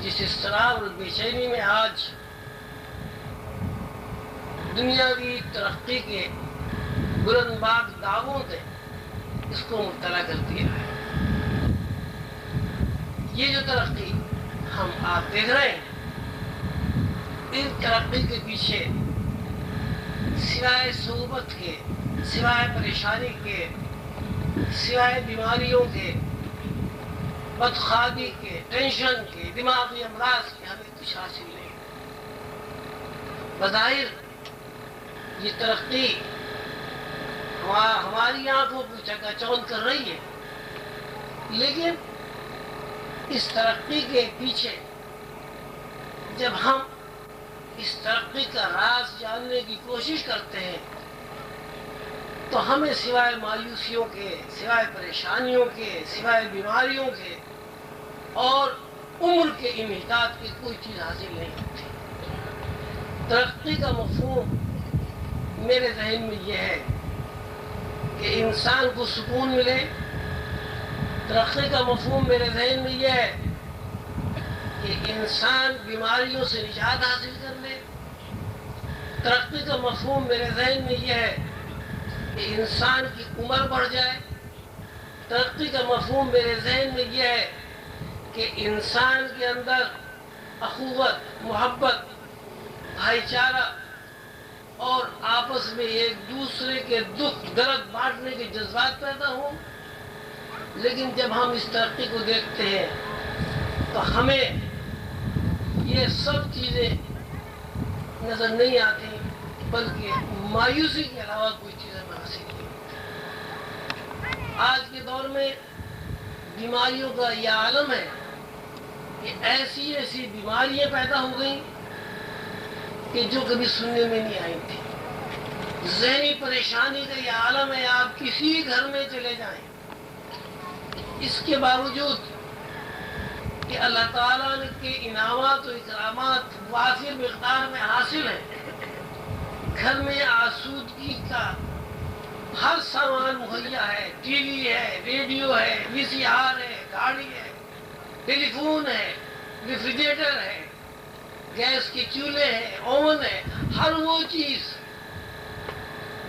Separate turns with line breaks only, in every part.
جس اضطراب اور بے چینی میں آج دنیاوی ترقی کے بلند باد دعووں نے اس کو مبتلا کر دیا ہے۔ یہ جو ترقی ہم آپ دیکھ رہے ہیں، اس ترقی کے پیچھے سوائے صعوبت کے، سوائے پریشانی کے، سوائے بیماریوں کے، بدخوابی کے، ٹینشن کے، دماغی امراض کے ہمیں کچھ حاصل نہیں۔ بظاہر یہ ترقی ہماری آنکھوں کو چکا چوندھ کر رہی ہے، لیکن اس ترقی کے پیچھے جب ہم اس ترقی کا راز جاننے کی کوشش کرتے ہیں تو ہمیں سوائے مایوسیوں کے، سوائے پریشانیوں کے، سوائے بیماریوں کے اور عمر کے انحطاط کی کوئی چیز حاصل نہیں ہوتی۔ ترقی کا مفہوم میرے ذہن میں یہ ہے کہ انسان کو سکون ملے۔ ترقی کا مفہوم میرے ذہن میں یہ ہے کہ انسان بیماریوں سے نجات حاصل کر لے۔ ترقی کا مفہوم میرے ذہن میں یہ ہے کہ انسان کی عمر بڑھ جائے۔ ترقی کا مفہوم میرے ذہن میں یہ ہے کہ انسان کے اندر اخوت، محبت، بھائی چارہ اور آپس میں ایک دوسرے کے دکھ درد بانٹنے کے جذبات پیدا ہوں۔ لیکن جب ہم اس ترقی کو دیکھتے ہیں تو ہمیں یہ سب چیزیں نظر نہیں آتی، بلکہ مایوسی کے علاوہ کوئی چیز ہمیں حاصل نہیں ہوتی۔ آج کے دور میں بیماریوں کا یہ عالم ہے کہ ایسی ایسی بیماریاں پیدا ہو گئیں کہ جو کبھی سننے میں نہیں آئی تھی۔ ذہنی پریشانی کا یہ عالم ہے، آپ کسی گھر میں چلے جائیں، اس کے باوجود کہ اللہ تعالیٰ کے انعامات و اکرامات وافر مقدار میں حاصل ہیں، گھر میں آسودگی کا ہر سامان مہیا ہے، ٹی وی ہے، ریڈیو ہے، وی سی آر ہے، گاڑی ہے، ٹیلی فون ہے، ریفریجریٹر ہے، گیس کے چولہے ہیں، اوون ہے، ہر وہ چیز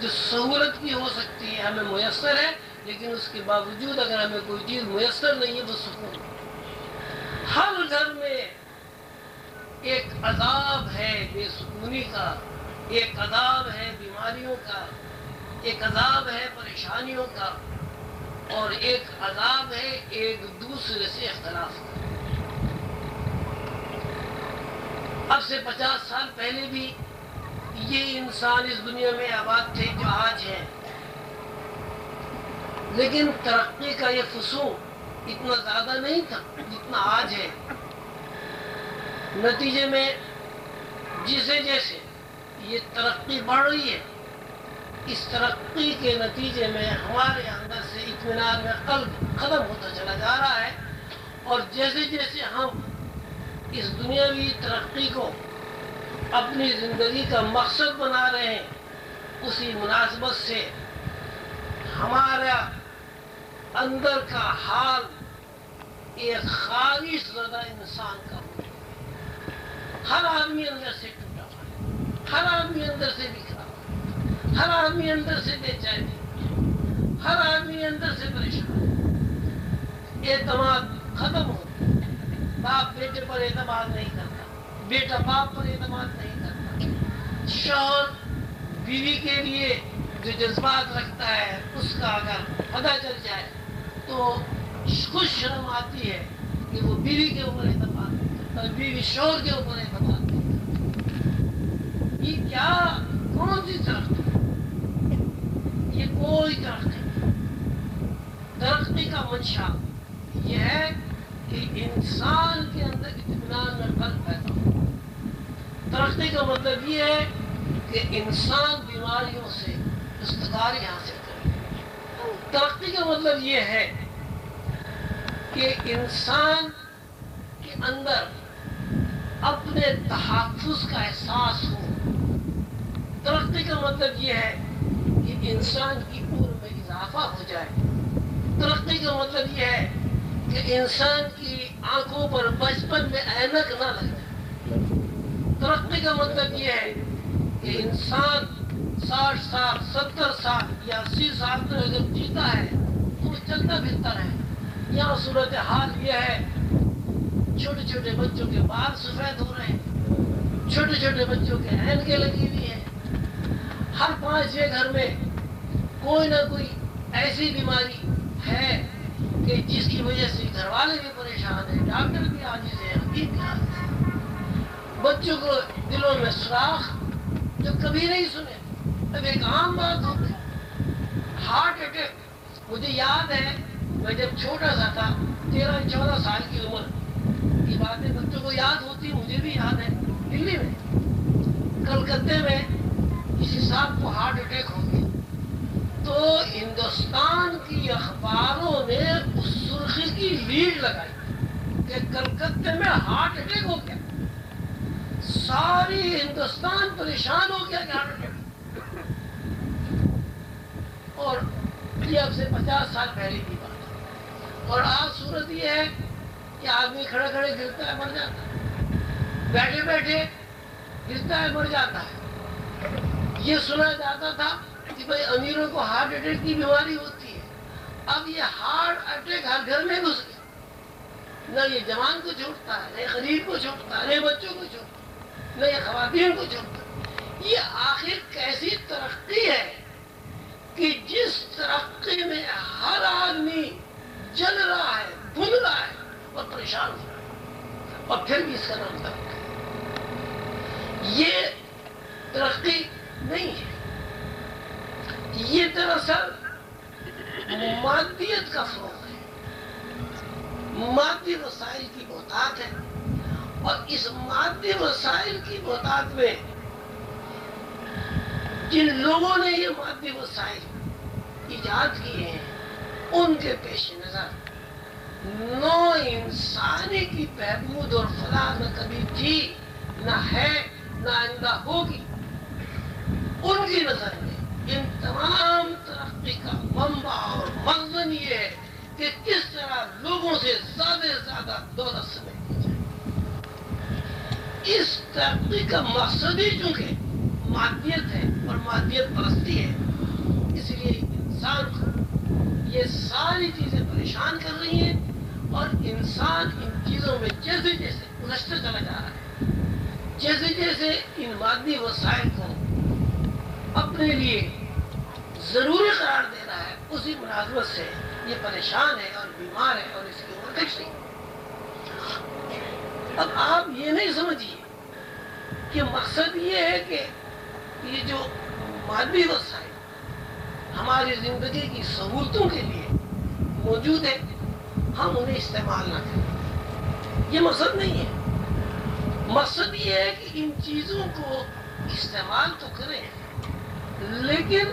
جو سہولت کی ہو سکتی ہے ہمیں میسر ہے، لیکن اس کے باوجود اگر ہمیں کوئی چیز میسر نہیں ہے تو سکون نہیں۔ ہر گھر میں ایک عذاب ہے بے سکونی کا، ایک عذاب ہے بیماریوں کا، ایک عذاب ہے پریشانیوں کا، اور ایک عذاب ہے ایک دوسرے سے اختلاف کا۔ اب سے 50 سال پہلے بھی یہ انسان اس دنیا میں آباد تھے جو آج ہیں، لیکن ترقی کا یہ فسو اتنا زیادہ نہیں تھا جتنا آج ہے۔ نتیجے میں جیسے جیسے یہ ترقی بڑھ رہی ہے، اس ترقی کے نتیجے میں ہمارے اندر سے اطمینان میں قلب ختم ہوتا چلا جا رہا ہے، اور جیسے جیسے ہم اس دنیاوی ترقی کو اپنی زندگی کا مقصد بنا رہے ہیں، اسی مناسبت سے ہمارا اندر کا حال ایک خواہش زدہ انسان کا ہو۔ ہر آدمی اندر سے ٹوٹا ہوا ہے، ہر آدمی اندر سے بکھرا ہوا ہے، ہر آدمی اندر سے بے چین ہے، ہر آدمی اندر سے پریشان ہے۔ اعتماد ختم ہو گیا، باپ بیٹے پر اعتماد نہیں کرتا، بیٹا باپ پر اعتماد نہیں کرتا، شوہر بیوی کے لیے جو جذبات رکھتا ہے اس کا اگر پتہ چل جائے تو خوش شرم آتی ہے کہ وہ بیوی کے اوپر اعتماد نہیں کرتا، بیوی شوہر کے اوپر اعتماد نہیں کرتا۔ یہ کیا کون سی ترقی؟ یہ کوئی ترقی نہیں۔ ترقی کا منشا یہ ہے کہ انسان کے اندر اطمینان میں قلب پیدا ہو۔ ترقی کا مطلب یہ ہے کہ انسان بیماریوں سے رستگاری حاصل کرے۔ ترقی کا مطلب یہ ہے کہ انسان کے اندر اپنے تحفظ کا احساس ہو۔ ترقی کا مطلب یہ ہے کہ انسان کی عمر میں اضافہ ہو جائے۔ ترقی کا مطلب یہ ہے کہ انسان کی آنکھوں پر بچپن میں اینک نہ لگ جائے۔ ترقی کا مطلب یہ ہے کہ انسان 60 سال 70 سال یا 80 سال تک اگر جیتا ہے تو وہ چلتا پھرتا رہے۔ یہاں صورتحال یہ ہے، چھوٹے چھوٹے بچوں کے بال سفید ہو رہے ہیں، چھوٹے چھوٹے بچوں کے اینکیں لگی ہوئی ہیں، ہر 5-6 گھر میں کوئی نہ کوئی ایسی بیماری ہے کہ جس کی وجہ سے گھر والے بھی پریشان ہیں، ڈاکٹر بھی عاجز ہے، حکیم بھی عاجز ہے۔ بچوں کو دلوں میں سوراخ جو کبھی نہیں سنے، اب ایک عام بات ہو گئی۔ ہارٹ اٹیک، مجھے یاد ہے میں جب چھوٹا سا تھا، 13-14 سال کی عمر، یہ باتیں بچوں کو یاد ہوتی، مجھے بھی یاد ہے۔ دلی میں کلکتے میں کسی صاحب کو ہارٹ اٹیک ہو گیا تو ہندوستان کی اخباروں نے اس سرخی کی لیڈ لگائی کہ کلکتے میں ہارٹ اٹیک ہو گیا۔ ساری ہندوستان پریشان ہو گیا کہ ہارٹ اٹیک، اور یہ اب سے 50 سال پہلے کی بات ہے۔ اور آج صورت یہ ہے کہ آدمی کھڑے کھڑے گرتا ہے مر جاتا ہے، بیٹھے بیٹھے گرتا ہے مر جاتا ہے۔ یہ سنا جاتا تھا کہ بھائی امیروں کو ہارٹ اٹیک کی بیماری ہوتی ہے، اب یہ ہارٹ اٹیک ہر گھر میں گھس گیا، نہ یہ جوان کو چھوڑتا ہے، نہ غریب کو چھوڑتا ہے، نہ بچوں کو چھوڑتا ہے، نہ یہ خواتین کو چھوڑتا ہے۔ یہ آخر کیسی ترقی ہے کہ جس ترقی میں ہر آدمی جل رہا ہے، بھن رہا ہے اور پریشان ہو رہا ہے، اور پھر بھی اس کا نام ترقی۔ یہ ترقی نہیں ہے، یہ دراصل مادیت کا فروغ ہے، مادی وسائل کی بہتات ہے، اور اس مادی وسائل کی بہتات میں جن لوگوں نے یہ مادی وسائل ایجاد کیے ہیں ان کے پیش نظر نو انسانی کی بہبود اور فلاح نہ کبھی تھی، نہ ہے، نہ آئندہ ہوگی۔ ان کی نظر میں ان تمام ترقی کا منبع اور مخزن یہ ہے کہ کس طرح لوگوں سے زیادہ سے زیادہ دولت سمیٹ کی جائے۔ اس ترقی کا مقصد ہی چونکہ مادیت ہے اور مادیت پرستی ہے، اس لیے انسان کو یہ ساری چیزیں پریشان کر رہی ہیں، اور انسان ان چیزوں میں جیسے جیسے الجھتا چلا جا رہا ہے، جیسے جیسے ان مادی وسائل کو اپنے لیے ضروری قرار دے رہا ہے، اسی مناسبت سے یہ پریشان ہے اور بیمار ہے اور اس کی عمر کچھ نہیں۔ اب آپ یہ نہیں سمجھیے کہ مقصد یہ ہے کہ یہ جو مادی وسائل ہماری زندگی کی سہولتوں کے لیے موجود ہے ہم انہیں استعمال نہ کریں، یہ مقصد نہیں ہے۔ مقصد یہ ہے کہ ان چیزوں کو استعمال تو کریں، لیکن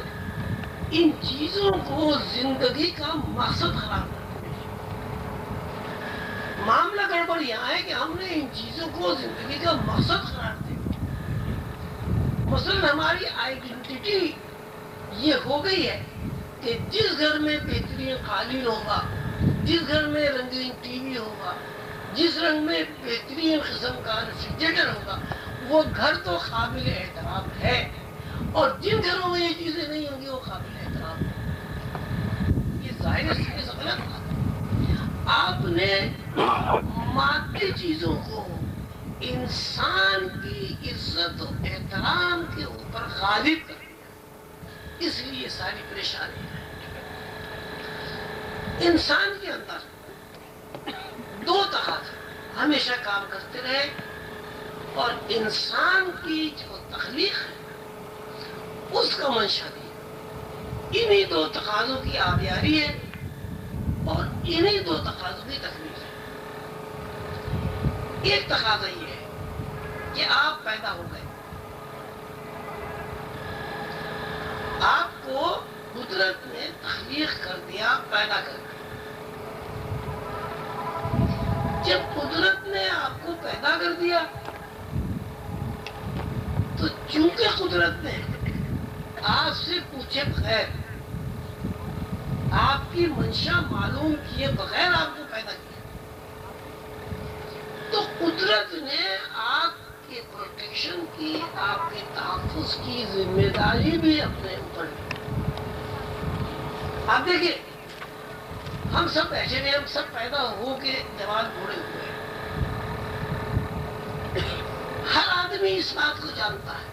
ان چیزوں کو زندگی کا مقصد قرار دیں۔ معاملہ گڑبڑ یہاں ہے کہ ہم نے ان چیزوں کو زندگی کا مقصد قرار دیا۔ مثلا ہماری آئیڈینٹی یہ ہو گئی ہے کہ جس گھر میں بہترین قالین ہوگا، جس گھر میں رنگین ٹی وی ہوگا، جس رنگ میں بہترین قسم کا ریفریجریٹر ہوگا، وہ گھر تو قابل احترام ہے، اور جن گھروں میں یہ چیزیں نہیں ہوں گی وہ قابل احترام ہے۔ یہ ظاہر سے غلط بات ہے۔ آپ نے مادی چیزوں کو انسان کی عزت و احترام کے اوپر غالب کر دیا، اس لیے یہ ساری پریشانی ہے۔ انسان کے اندر دو تقاضے ہمیشہ کام کرتے رہے، اور انسان کی جو تخلیق ہے اس کا منشا بھی انہی دو تقاضوں کی آبیاری ہے، اور انہی دو تقاضوں کی تکمیل ہے۔ ایک تقاضا یہ ہے کہ آپ پیدا ہو گئے، آپ کو قدرت نے تخلیق کر دیا، پیدا کر دیا۔ جب قدرت نے آپ کو پیدا کر دیا تو چونکہ قدرت نے آپ سے پوچھے بغیر، آپ کی منشا معلوم کیے بغیر آپ کو پیدا کیا، قدرت نے آپ کے پروٹیکشن کی، آپ کے تحفظ کی ذمہ داری بھی اپنے اوپر لی۔ آپ دیکھیں ہم سب ایسے نہیں، ہم سب پیدا ہو کے جوان بوڑھے ہوئے ہیں۔ ہر آدمی اس بات کو جانتا ہے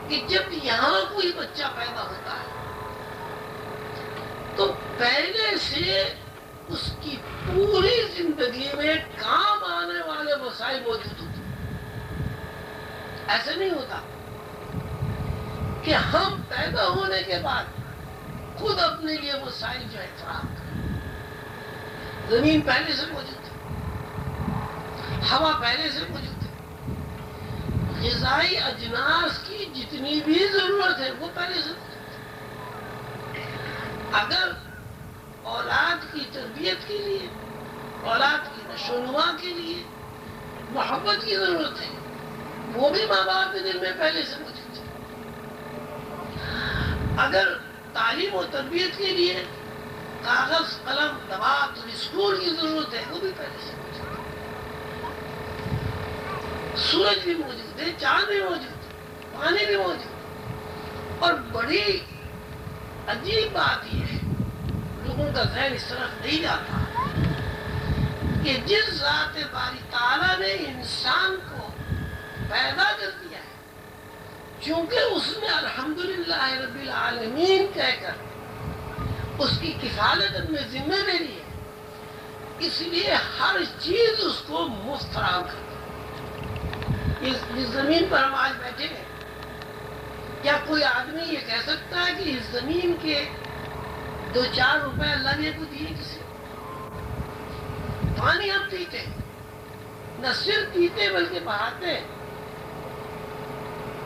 کہ جب یہاں کوئی بچہ پیدا ہوتا ہے تو پہلے سے اس کی پوری زندگی میں کام آنے والے وسائل موجود ہوتے ہیں۔ ایسا نہیں ہوتا کہ ہم پیدا ہونے کے بعد خود اپنے لیے وسائل جو ہے فراہم کریں۔ زمین پہلے سے موجود ہے، ہوا پہلے سے موجود ہے، غذائی اجناس کی جتنی بھی ضرورت ہے وہ پہلے سے موجود ہے۔ اگر اولاد کی تربیت کے لیے، اولاد کی نشو و نما کے لیے محبت کی ضرورت ہے، وہ بھی ماں باپ کے دل میں پہلے سے موجود ہے۔ اگر تعلیم و تربیت کے لیے کاغذ، قلم، دوات اور اسکول کی ضرورت ہے، وہ بھی پہلے سے موجود ہے۔ سورج بھی موجود ہے، چاند بھی موجود ہے، پانی بھی موجود ہے۔ اور بڑی عجیب بات یہ ہے، لوگوں کا ذہن اس طرف نہیں جاتا کہ جس ذات باری تعالیٰ نے انسان کو پیدا کر دیا ہے، چونکہ اس نے الحمدللہ رب العالمین کہہ کر اس کی کفالت میں ذمہ دے لی ہے، اس لیے ہر چیز اس کو مفت فراہم کر دی۔ اس زمین پر ہم آج بیٹھے ہیں، کیا کوئی آدمی یہ کہہ سکتا ہے کہ اس زمین کے 2-4 روپے اللہ نے کو دیے کسی کو؟ پانی ہم پیتے ہیں، نہ صرف پیتے بلکہ بہاتے ہیں۔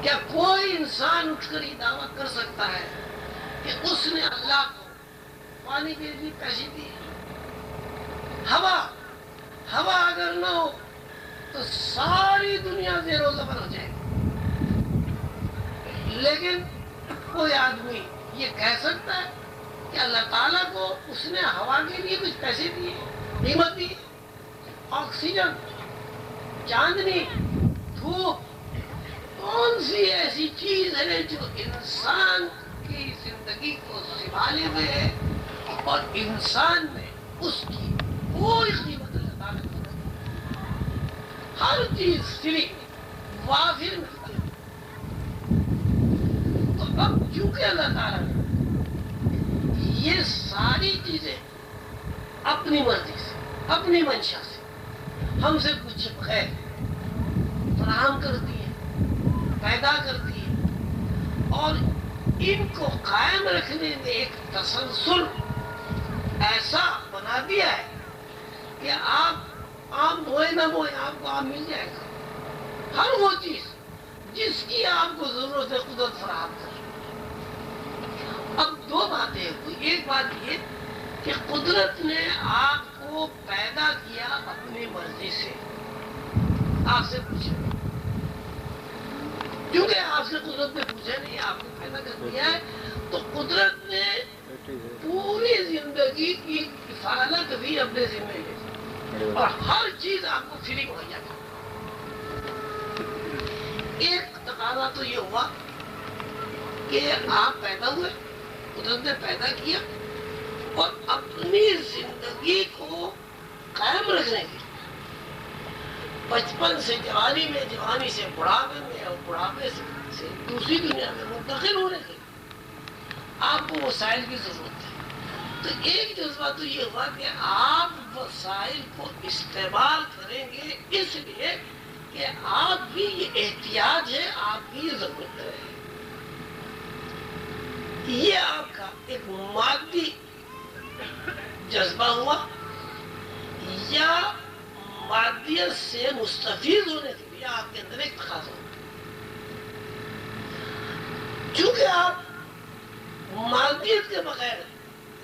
کیا کوئی انسان اٹھ کر یہ دعویٰ کر سکتا ہے کہ اس نے اللہ کو پانی کے لیے پیسے دیے؟ ہوا اگر نہ ہو تو ساری دنیا زیر و زبر ہو جائے گی۔ لیکن کوئی آدمی یہ کہہ سکتا ہے کہ اللہ تعالیٰ کو اس نے ہوا کے لیے کچھ پیسے دیے، قیمت دی؟ آکسیجن، چاندنی، دھوپ، کون سی ایسی چیز ہے جو انسان کی زندگی کو سنبھالے ہوئے ہے اور انسان میں اس کی کوئی قیمت اللہ تعالیٰ کو نہیں؟ ہر چیز فری وافر ملتی ہے۔ تو اب چونکہ اللہ تعالیٰ نے یہ ساری چیزیں اپنی مرضی سے، اپنی منشا سے ہم سے کچھ بغیر فراہم کرتی ہے، پیدا کرتی ہے، اور ان کو قائم رکھنے میں ایک تسلسل ایسا بنا دیا ہے کہ آپ آم بوئے نہ بوئے آپ کو آم مل جائے گا۔ ہر وہ چیز جس کی آپ کو ضرورت ہے قدرت فراہم کر۔ اب 2 باتیں ہوئی۔ ایک بات یہ کہ قدرت نے آپ کو پیدا کیا اپنی مرضی سے، آپ سے پوچھے، کیونکہ آپ سے قدرت نے پوچھا نہیں، آپ کو پیدا کر دیا ہے، تو قدرت نے پوری زندگی کی کفالت بھی اپنے ذمہ لے لی اور ہر چیز آپ کو فری مہیا کر۔ ایک تقاضا تو یہ ہوا کہ آپ پیدا ہوئے، قدرت نے پیدا کیا، اور اپنی زندگی کو قائم رکھنے کے لیے بچپن سے جوانی میں، جوانی سے بڑھاپے میں، اور بڑھاپے سے دوسری دنیا میں منتقل ہونے کے لیے آپ کو وسائل کی ضرورت ہے۔ تو ایک جذبہ تو یہ ہوا کہ آپ وسائل کو استعمال کریں گے، اس لیے کہ آپ بھی یہ احتیاج ہے، آپ کی یہ ضرورت ہے۔ یہ آپ کا ایک مادی جذبہ ہوا، یا مادیت سے مستفید ہونے کے لیے آپ کے اندر ایک تقاضا ہوا۔ چونکہ آپ مادیت کے بغیر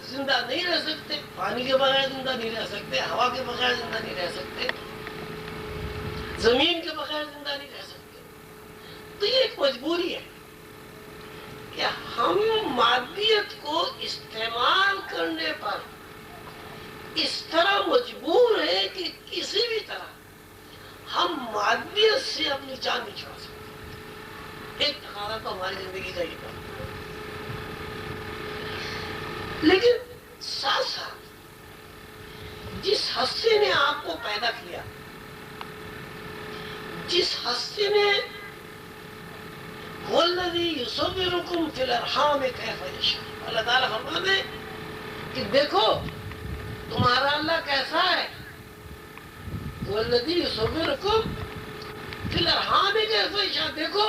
زندہ نہیں رہ سکتے، پانی کے بغیر زندہ نہیں رہ سکتے، ہوا کے بغیر زندہ نہیں رہ سکتے، زمین کے بغیر زندہ نہیں رہ سکتے، تو یہ ایک مجبوری ہے کہ ہم مادیت کو استعمال کرنے پر اس طرح مجبور ہے کہ کسی بھی طرح سے اپنی جان نہیں چھوڑا سکتے. ایک تقاضا تو ہماری زندگی کا یہ کام. لیکن ساتھ ساتھ جس ہستی نے آپ کو پیدا کیا، جس ہستی نے وَالَّذِي يُصَوِّرُكُمْ فِي الْأَرْحَامِ كَيْفَ يَشَاءُ، اللہ تعالیٰ فرماتے ہیں کہ دیکھو تمہارا اللہ کیسا ہے. وَالَّذِي يُصَوِّرُكُمْ فِي الْأَرْحَامِ كَيْفَ يَشَاءُ، دیکھو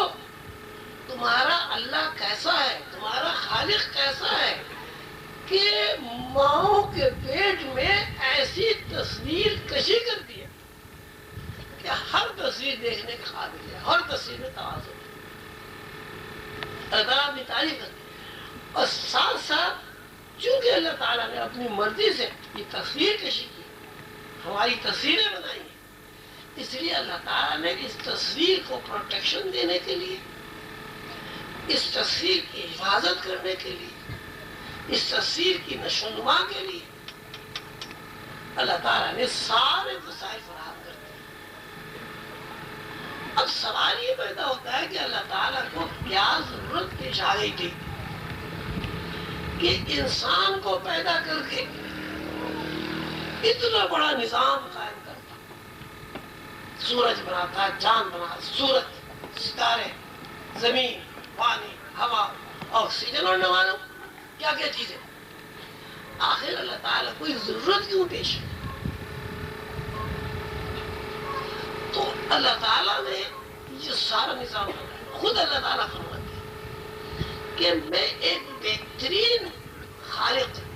تمہارا اللہ کیسا ہے، تمہارا خالق کیسا ہے کہ ماؤں کے پیٹ میں ایسی تصویر کشی کر دی ہے کہ ہر تصویر دیکھنے کے قابل ہے، ہر تصویر میں توازن ہے. اللہ تعالیٰ اپنی تعریف کرتے ہیں. اور ساتھ ساتھ چونکہ اللہ تعالیٰ نے اپنی مرضی سے یہ تصویر کشی کی، ہماری تصویریں بنائی ہیں، اس لیے اللہ تعالیٰ نے اس تصویر کو پروٹیکشن دینے کے لیے، اس تصویر کی حفاظت کرنے کے لیے، اس تصویر کی نشو و نما کے لیے اللہ تعالیٰ نے سارے وسائل فراہم کر دیے. اب سوال یہ پیدا ہوتا ہے کہ اللہ تعالیٰ کو کیا ضرورت پیش آ گئی تھی کہ انسان کو پیدا کر کے اتنا بڑا نظام قائم کرتا. سورج بناتا، چاند بنا، سورج، ستارے، زمین، پانی، ہوا، آکسیجن اور نہ معلوم کیا کیا چیزیں. آخر اللہ تعالیٰ کوئی ضرورت کیوں پیش ہے؟ تو اللہ تعالیٰ نے یہ سارا نظام بنایا. خود اللہ تعالیٰ فرماتے ہیں کہ میں ایک بہترین خالق ہوں.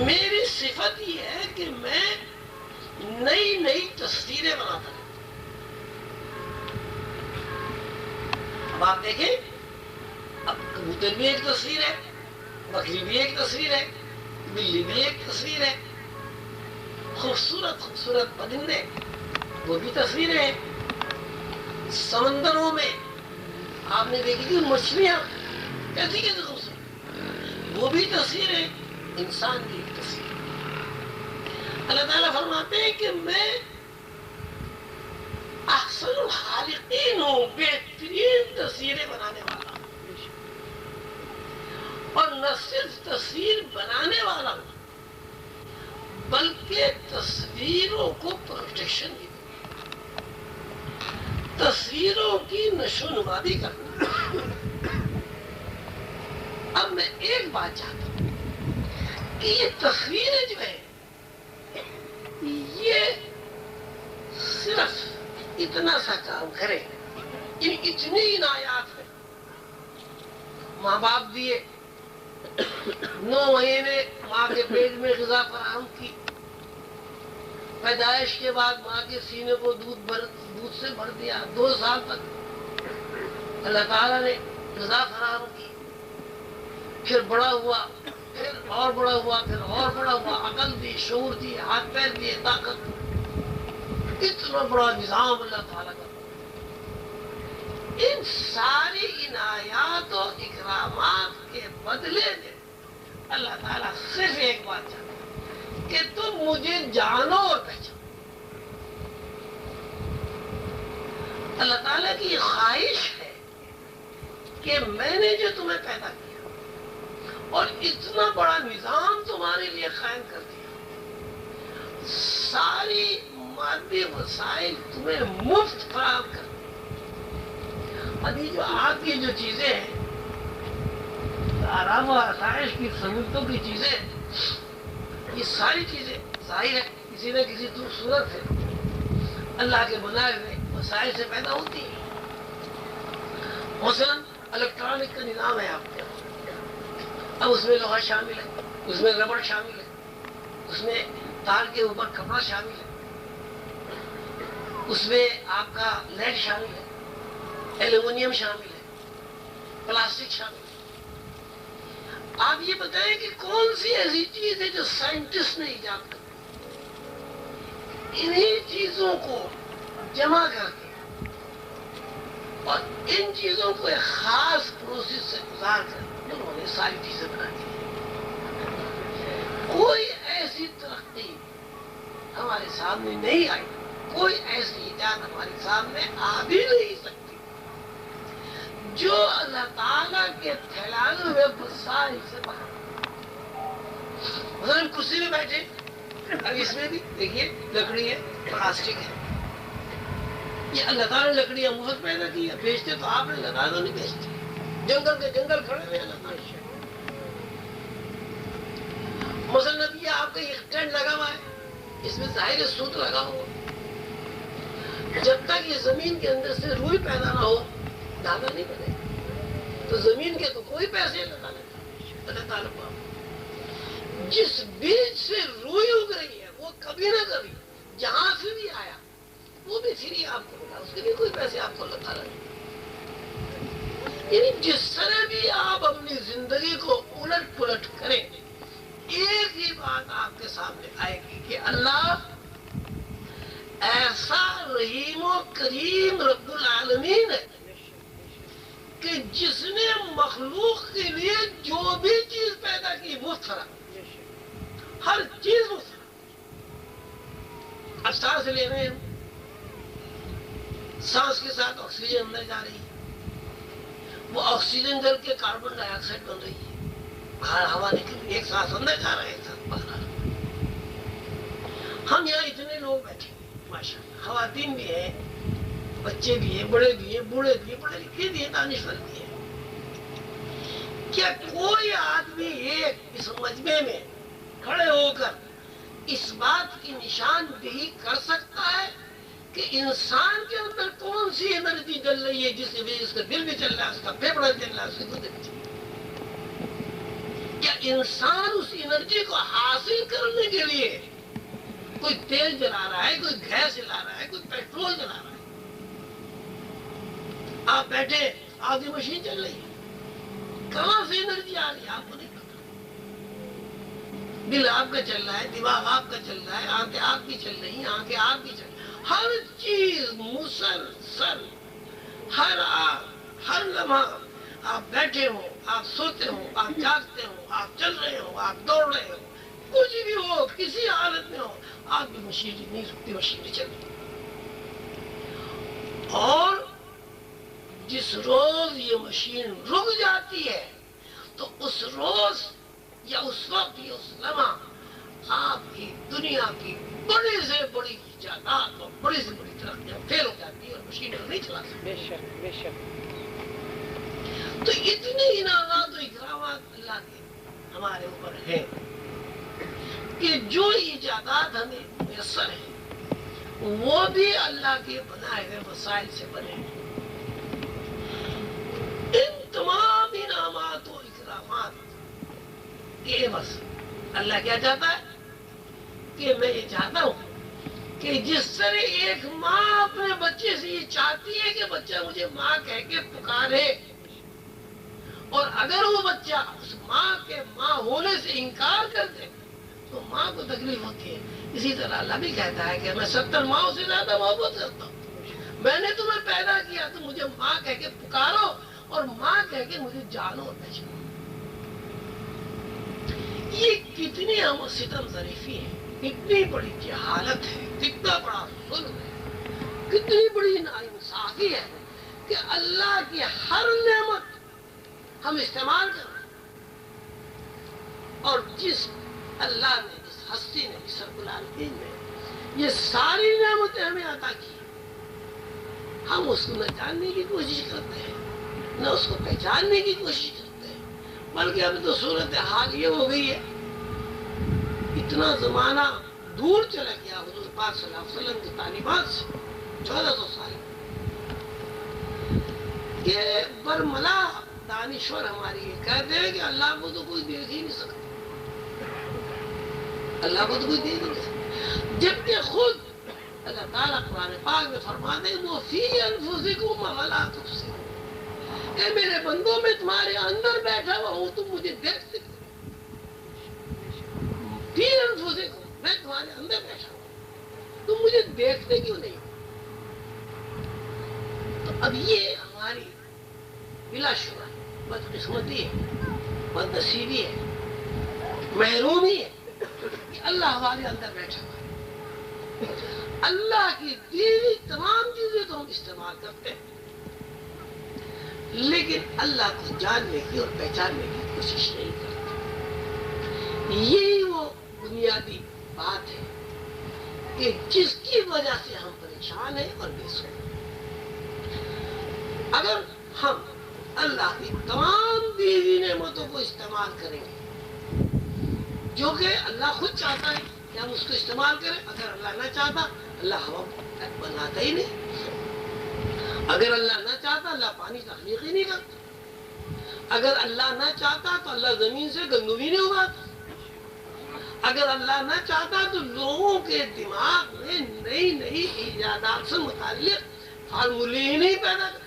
میری صفت یہ ہے کہ میں نئی نئی تصویریں بناتا ہوں. اب آپ دیکھیں، اب کبوتر بھی ایک تصویر ہے، بکری بھی ایک تصویر ہے، بلی بھی ایک تصویر ہے، خوبصورت خوبصورت پرندے وہ بھی تصویریں ہیں. سمندروں میں آپ نے دیکھی تھی مچھلیاں کیسی کیسی خوبصورت، وہ بھی تصویریں. انسان کی ایک تصویر. اللہ تعالیٰ فرماتے ہیں کہ میں احسن الخالقین ہوں، بہترین تصویریں بنانے والا ہوں. اور نہ صرف تصویر بنانے والا ہوں بلکہ تصویروں کو پروٹیکشن بھی دوں، تصویروں کی نشو و نما بھی کروں. اب میں ایک بات چاہتا ہوں کہ یہ تصویریں جو ہے یہ صرف اتنا سا کام کرے. اتنی عنایات ہے. ماں باپ دیے، 9 مہینے ماں کے پیٹ میں غذا فراہم کی، پیدائش کے بعد ماں کے سینے کو دودھ سے بھر دیا. 2 سال تک اللہ تعالیٰ نے غذا فراہم کی. پھر بڑا ہوا، پھر اور بڑا ہوا، پھر اور بڑا ہوا، عقل دی، شعور دی، ہاتھ پیر دیے، طاقت. اتنا بڑا نظام اللہ تعالیٰ کا. ان ساری عنایات و اکرامات کے بدلے میں اللہ تعالیٰ صرف ایک بات چاہتا ہے کہ تم مجھے جانو اور پہچانو. اللہ تعالیٰ کی خواہش ہے کہ میں نے جو تمہیں پیدا کیا اور اتنا بڑا نظام تمہارے لیے قائم کر دیا، ساری مادی وسائل تمہیں مفت فراہم کر دیا. ابھی جو آپ کی جو چیزیں ہیں، آرام و آسائش کی سہولتوں کی چیزیں، یہ ساری چیزیں ظاہر ہے کسی نہ کسی صورت سے اللہ کے بنائے ہوئے وسائل سے پیدا ہوتی ہیں. مثلا الیکٹرانک کا نظام ہے آپ کے، اب اس میں لوہا شامل ہے، اس میں ربڑ شامل ہے، اس میں تار کے اوپر کپڑا شامل ہے، اس میں آپ کا لیڈ شامل ہے، ایلومینیم شامل ہے، پلاسٹک شامل ہے. آپ یہ بتائیں کہ کون سی ایسی چیز ہے جو سائنٹسٹ نے ایجاد کر انہی چیزوں کو جمع کر کے اور ان چیزوں کو ایک خاص پروسیس سے گزار کر انہوں نے ساری چیزیں بنا دی. کوئی ایسی ترقی ہمارے سامنے نہیں آئی کوئی ایسی ایجاد ہمارے سامنے آ بھی نہیں سکتی جو اللہ تعالیٰ کے پھیلائے ہوئے وسائل سے باہر. مثلا کرسی میں بیٹھے، اب اس میں بھی دیکھیے لکڑی ہے، پلاسٹک ہے. یہ اللہ تعالیٰ نے لکڑیاں مفت پیدا کی ہے، بیچتے تو آپ نے لگا دو، نہیں بیچتے. جنگل کے جنگل کھڑے ہوئے اللہ تعالیٰ. مثلا یہ آپ کا ایک ٹینٹ لگا ہوا ہے، اس میں ظاہر سود لگا ہوا. جب تک یہ زمین کے اندر سے روئی پیدا نہ ہو دھاگا نہیں بنے. تو زمین کے تو کوئی پیسے اللہ تعالیٰ کو جس بیج سے روئی اگ رہی ہے وہ کبھی نہ کبھی جہاں سے بھی آیا وہ بھی فری آپ کو ملا، اس کے لیے کوئی پیسے آپ کو اللہ تعالیٰ نہیں. یعنی جس طرح بھی آپ اپنی زندگی کو الٹ پلٹ کریں، ایک ہی بات آپ کے سامنے آئے گی کہ اللہ ایسا رحیم و کریم رب العالمین ہے کہ جس نے مخلوق کے لیے جو بھی چیز پیدا کی مفت فرا، ہر چیز مفت. اب سانس لے رہے ہیں، سانس کے ساتھ آکسیجن اندر جا رہی ہے، وہ آکسیجن جل کے کاربن ڈائی آکسائڈ بن رہی ہے، باہر ہوا نکل رہی ہے، ایک سانس اندر جا رہا ہے، ایک سانس باہر آ رہا ہے. ہم یہاں اتنے لوگ بیٹھے ماشاء اللہ، خواتین بھی ہیں، بچے بھی ہیں، بڑے بھی ہیں، بوڑھے بھی ہیں، پڑھے لکھے بھی ہیں، دانشور بھی ہیں. کیا کوئی آدمی ایک اس مجمع میں کھڑے ہو کر اس بات کی نشاندہی کر سکتا ہے کہ انسان کے اندر کون سی انرجی جل رہی ہے جس کی وجہ سے اس کا دل بھی چل رہا ہے، اس کا پھیپھڑا چل رہا ہے، اس کے گردے بھی چل رہا ہے؟ کیا انسان اس انرجی کو حاصل کرنے کے لیے کوئی تیل جلا رہا ہے، کوئی گیس جلا رہا ہے، کوئی پیٹرول جلا رہا ہے؟ آپ بیٹھے، آپ کی مشین چل رہی ہے، کہاں سے انرجی آ رہی ہے آپ کو نہیں پتا. دل آپ کا چل رہا ہے، دماغ آپ کا چل رہا ہے، آنکھیں آپ کی چل رہی ہیں، آنکھیں آپ کی چل رہی ہیں، ہر چیز مسلسل، ہر لمحہ آپ بیٹھے ہو، آپ سوتے ہو، آپ جاگتے ہو، آپ چل رہے ہو، آپ دوڑ رہے ہو، کچھ بھی ہو، کسی حالت میں ہو، آپ کی مشین نہیں رکتی، مشین نہیں چل رہی. اور جس روز یہ مشین رک جاتی ہے تو اس روز یا اس وقت یا اس لمحہ آپ کی دنیا کی بڑی سے بڑی ایجادات اور بڑی سے بڑی ترقیاں فیل ہو جاتی ہے اور مشین نہیں چلا سکتی.
بے شک بے شک.
تو اتنے انعامات و اکرامات اللہ کے ہمارے اوپر ہیں کہ جو ایجادات ہمیں میسر ہیں وہ بھی اللہ کے بنائے ہوئے وسائل سے بنے. ان تمام انعامات و اکرامات کے بس اللہ کیا چاہتا ہے کہ میں یہ چاہتا ہوں کہ جس طرح ایک ماں اپنے بچے سے یہ چاہتی ہے کہ بچہ مجھے ماں کہہ کے پکارے، اور اگر وہ بچہ اس ماں کے ماں ہونے سے انکار کر دے تو ماں کو تکلیف ہوتی ہے. اسی طرح اللہ بھی کہتا ہے کہ میں 70 ماؤں سے زیادہ محبت کرتا ہوں. میں نے تمہیں پیدا کیا تو مجھے ماں کہہ کے پکارو اور ماں کہہ کے مجھے جانو اور پہچانو. یہ کتنی ہم ستم ظریفی ہے، کتنی بڑی جہالت ہے، کتنا بڑا ظلم ہے، کتنی بڑی ناانصافی ہے کہ اللہ کی ہر نعمت ہم استعمال کر رہے ہیں، اور جس اللہ نے، جس ہستی نے، جس رب العالمین نے یہ ساری نعمتیں ہمیں عطا کی، ہم اس کو نہ جاننے کی کوشش کرتے ہیں، نہ اس کو پہچاننے کی کوشش کرتے ہیں، بلکہ اب تو صورتحال یہ ہو گئی ہے، اتنا زمانہ دور چلا گیا حضور پاک صلی اللہ علیہ وسلم کی تعلیمات سے 1400 سال کہ برملا دانشور ہماری یہ کہتے ہیں کہ اللہ کو تو کوئی دیکھ ہی نہیں سکتا، اللہ کو تو کوئی دیکھ ہی نہیں سکتا، جبکہ خود اللہ تعالیٰ قرآن پاک میں فرماتے ہیں وَفِي أَنفُسِكُمْ وَلَا تُبْصِرُونَ، اے میرے بندوں میں تمہارے اندر بیٹھا ہوا ہوں، تم مجھے دیکھتے کیوں؟ فِي أَنفُسِكُمْ، میں تمہارے اندر بیٹھا ہوں، تم مجھے دیکھتے کیوں نہیں؟ تو اب یہ ہماری بلا شبہ بدقسمتی ہے، بدنصیبی ہے، محرومی ہے کہ اللہ ہمارے اندر بیٹھا ہوا ہے. اللہ کی دی ہوئی تمام چیزیں تو ہم استعمال کرتے ہیں، لیکن اللہ کو جاننے کی اور پہچاننے کی کوشش نہیں کرتے۔ یہی وہ بنیادی بات ہے کہ جس کی وجہ سے ہم پریشان ہیں اور بے سو۔ اگر ہم اللہ کی تمام دی ہوئی نعمتوں کو استعمال کریں گے، جو کہ اللہ خود چاہتا ہے کہ ہم اس کو استعمال کریں، اگر اللہ نہ چاہتا اللہ ہوا بناتا ہی نہیں، اگر اللہ نہ چاہتا اللہ پانی تخلیق ہی نہیں کرتا، اگر اللہ نہ چاہتا تو اللہ زمین سے گندم ہی نہیں اگاتا، اگر اللہ نہ چاہتا تو لوگوں کے دماغ میں نئی نئی ایجادات سے متعلق فارمولے ہی نہیں پیدا کرتے۔